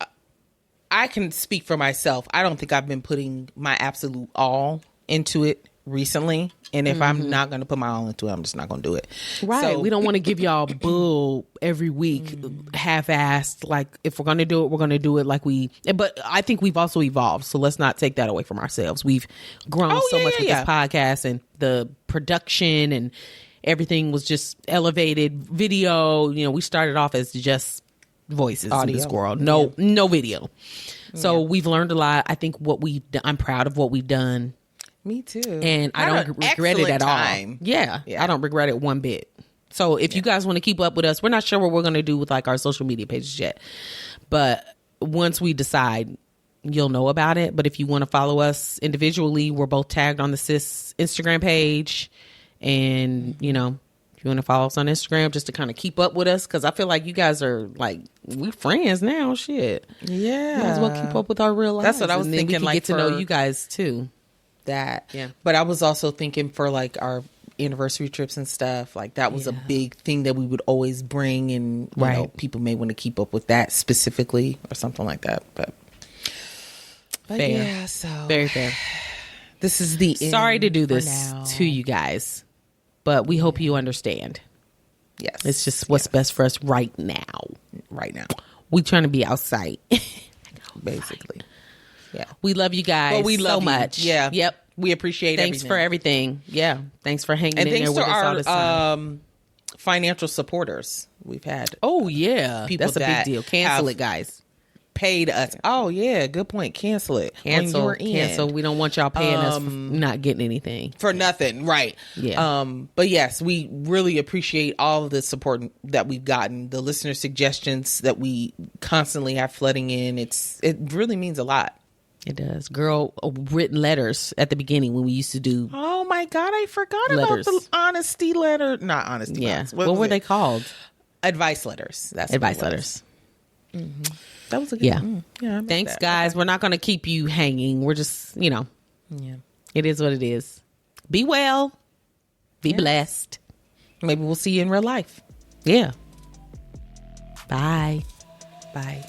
I can speak for myself. I don't think I've been putting my absolute all into it recently. And if I'm not going to put my all into it, I'm just not going to do it. Right. So, we don't want to give y'all bull every week, half-assed. Like, if we're going to do it, we're going to do it like we... But I think we've also evolved, so let's not take that away from ourselves. We've grown so much with this podcast, and the production and everything was just elevated. Video, you know, we started off as just voices in this world. No video. So we've learned a lot. I think I'm proud of what we've done. Me too. And I don't regret it at all. Yeah, I don't regret it one bit. So if you guys want to keep up with us, we're not sure what we're going to do with like our social media pages yet. But once we decide, you'll know about it. But if you want to follow us individually, we're both tagged on the Sis Instagram page. And, you know, if you want to follow us on Instagram just to kind of keep up with us, because I feel like you guys are like, we friends now. Shit. Yeah. You guys will keep up with our real lives. That's what I was thinking. We can get to know you guys too. But I was also thinking for like our anniversary trips and stuff, like that was a big thing that we would always bring, and you know, people may want to keep up with that specifically or something like that. But fair. Yeah, so very fair. This is the end. Sorry to do this to you guys, but we hope you understand. Yes, it's just what's best for us right now. We trying to be outside basically. Yeah, we love you guys. Well, we love so much. Yeah, yep. We appreciate. Thanks for everything. Yeah, thanks for hanging in there with us all this time. Financial supporters we've had. Oh yeah, people that's a big deal. Cancel it, guys. Paid us. Oh yeah, good point. Cancel it. Cancel. We don't want y'all paying us for not getting anything for nothing. Right. Yeah. But yes, we really appreciate all of the support that we've gotten. The listener suggestions that we constantly have flooding in. It really means a lot. It does. Girl, written letters at the beginning when we used to do. Oh my God, I forgot about the honesty letter. Not honesty. Yeah. What were they called? Advice letters. That's advice letters. Mm-hmm. That was a good one. Yeah. Thanks, guys. We're not going to keep you hanging. We're just, you know. Yeah. It is what it is. Be well. Be blessed. Maybe we'll see you in real life. Yeah. Bye. Bye.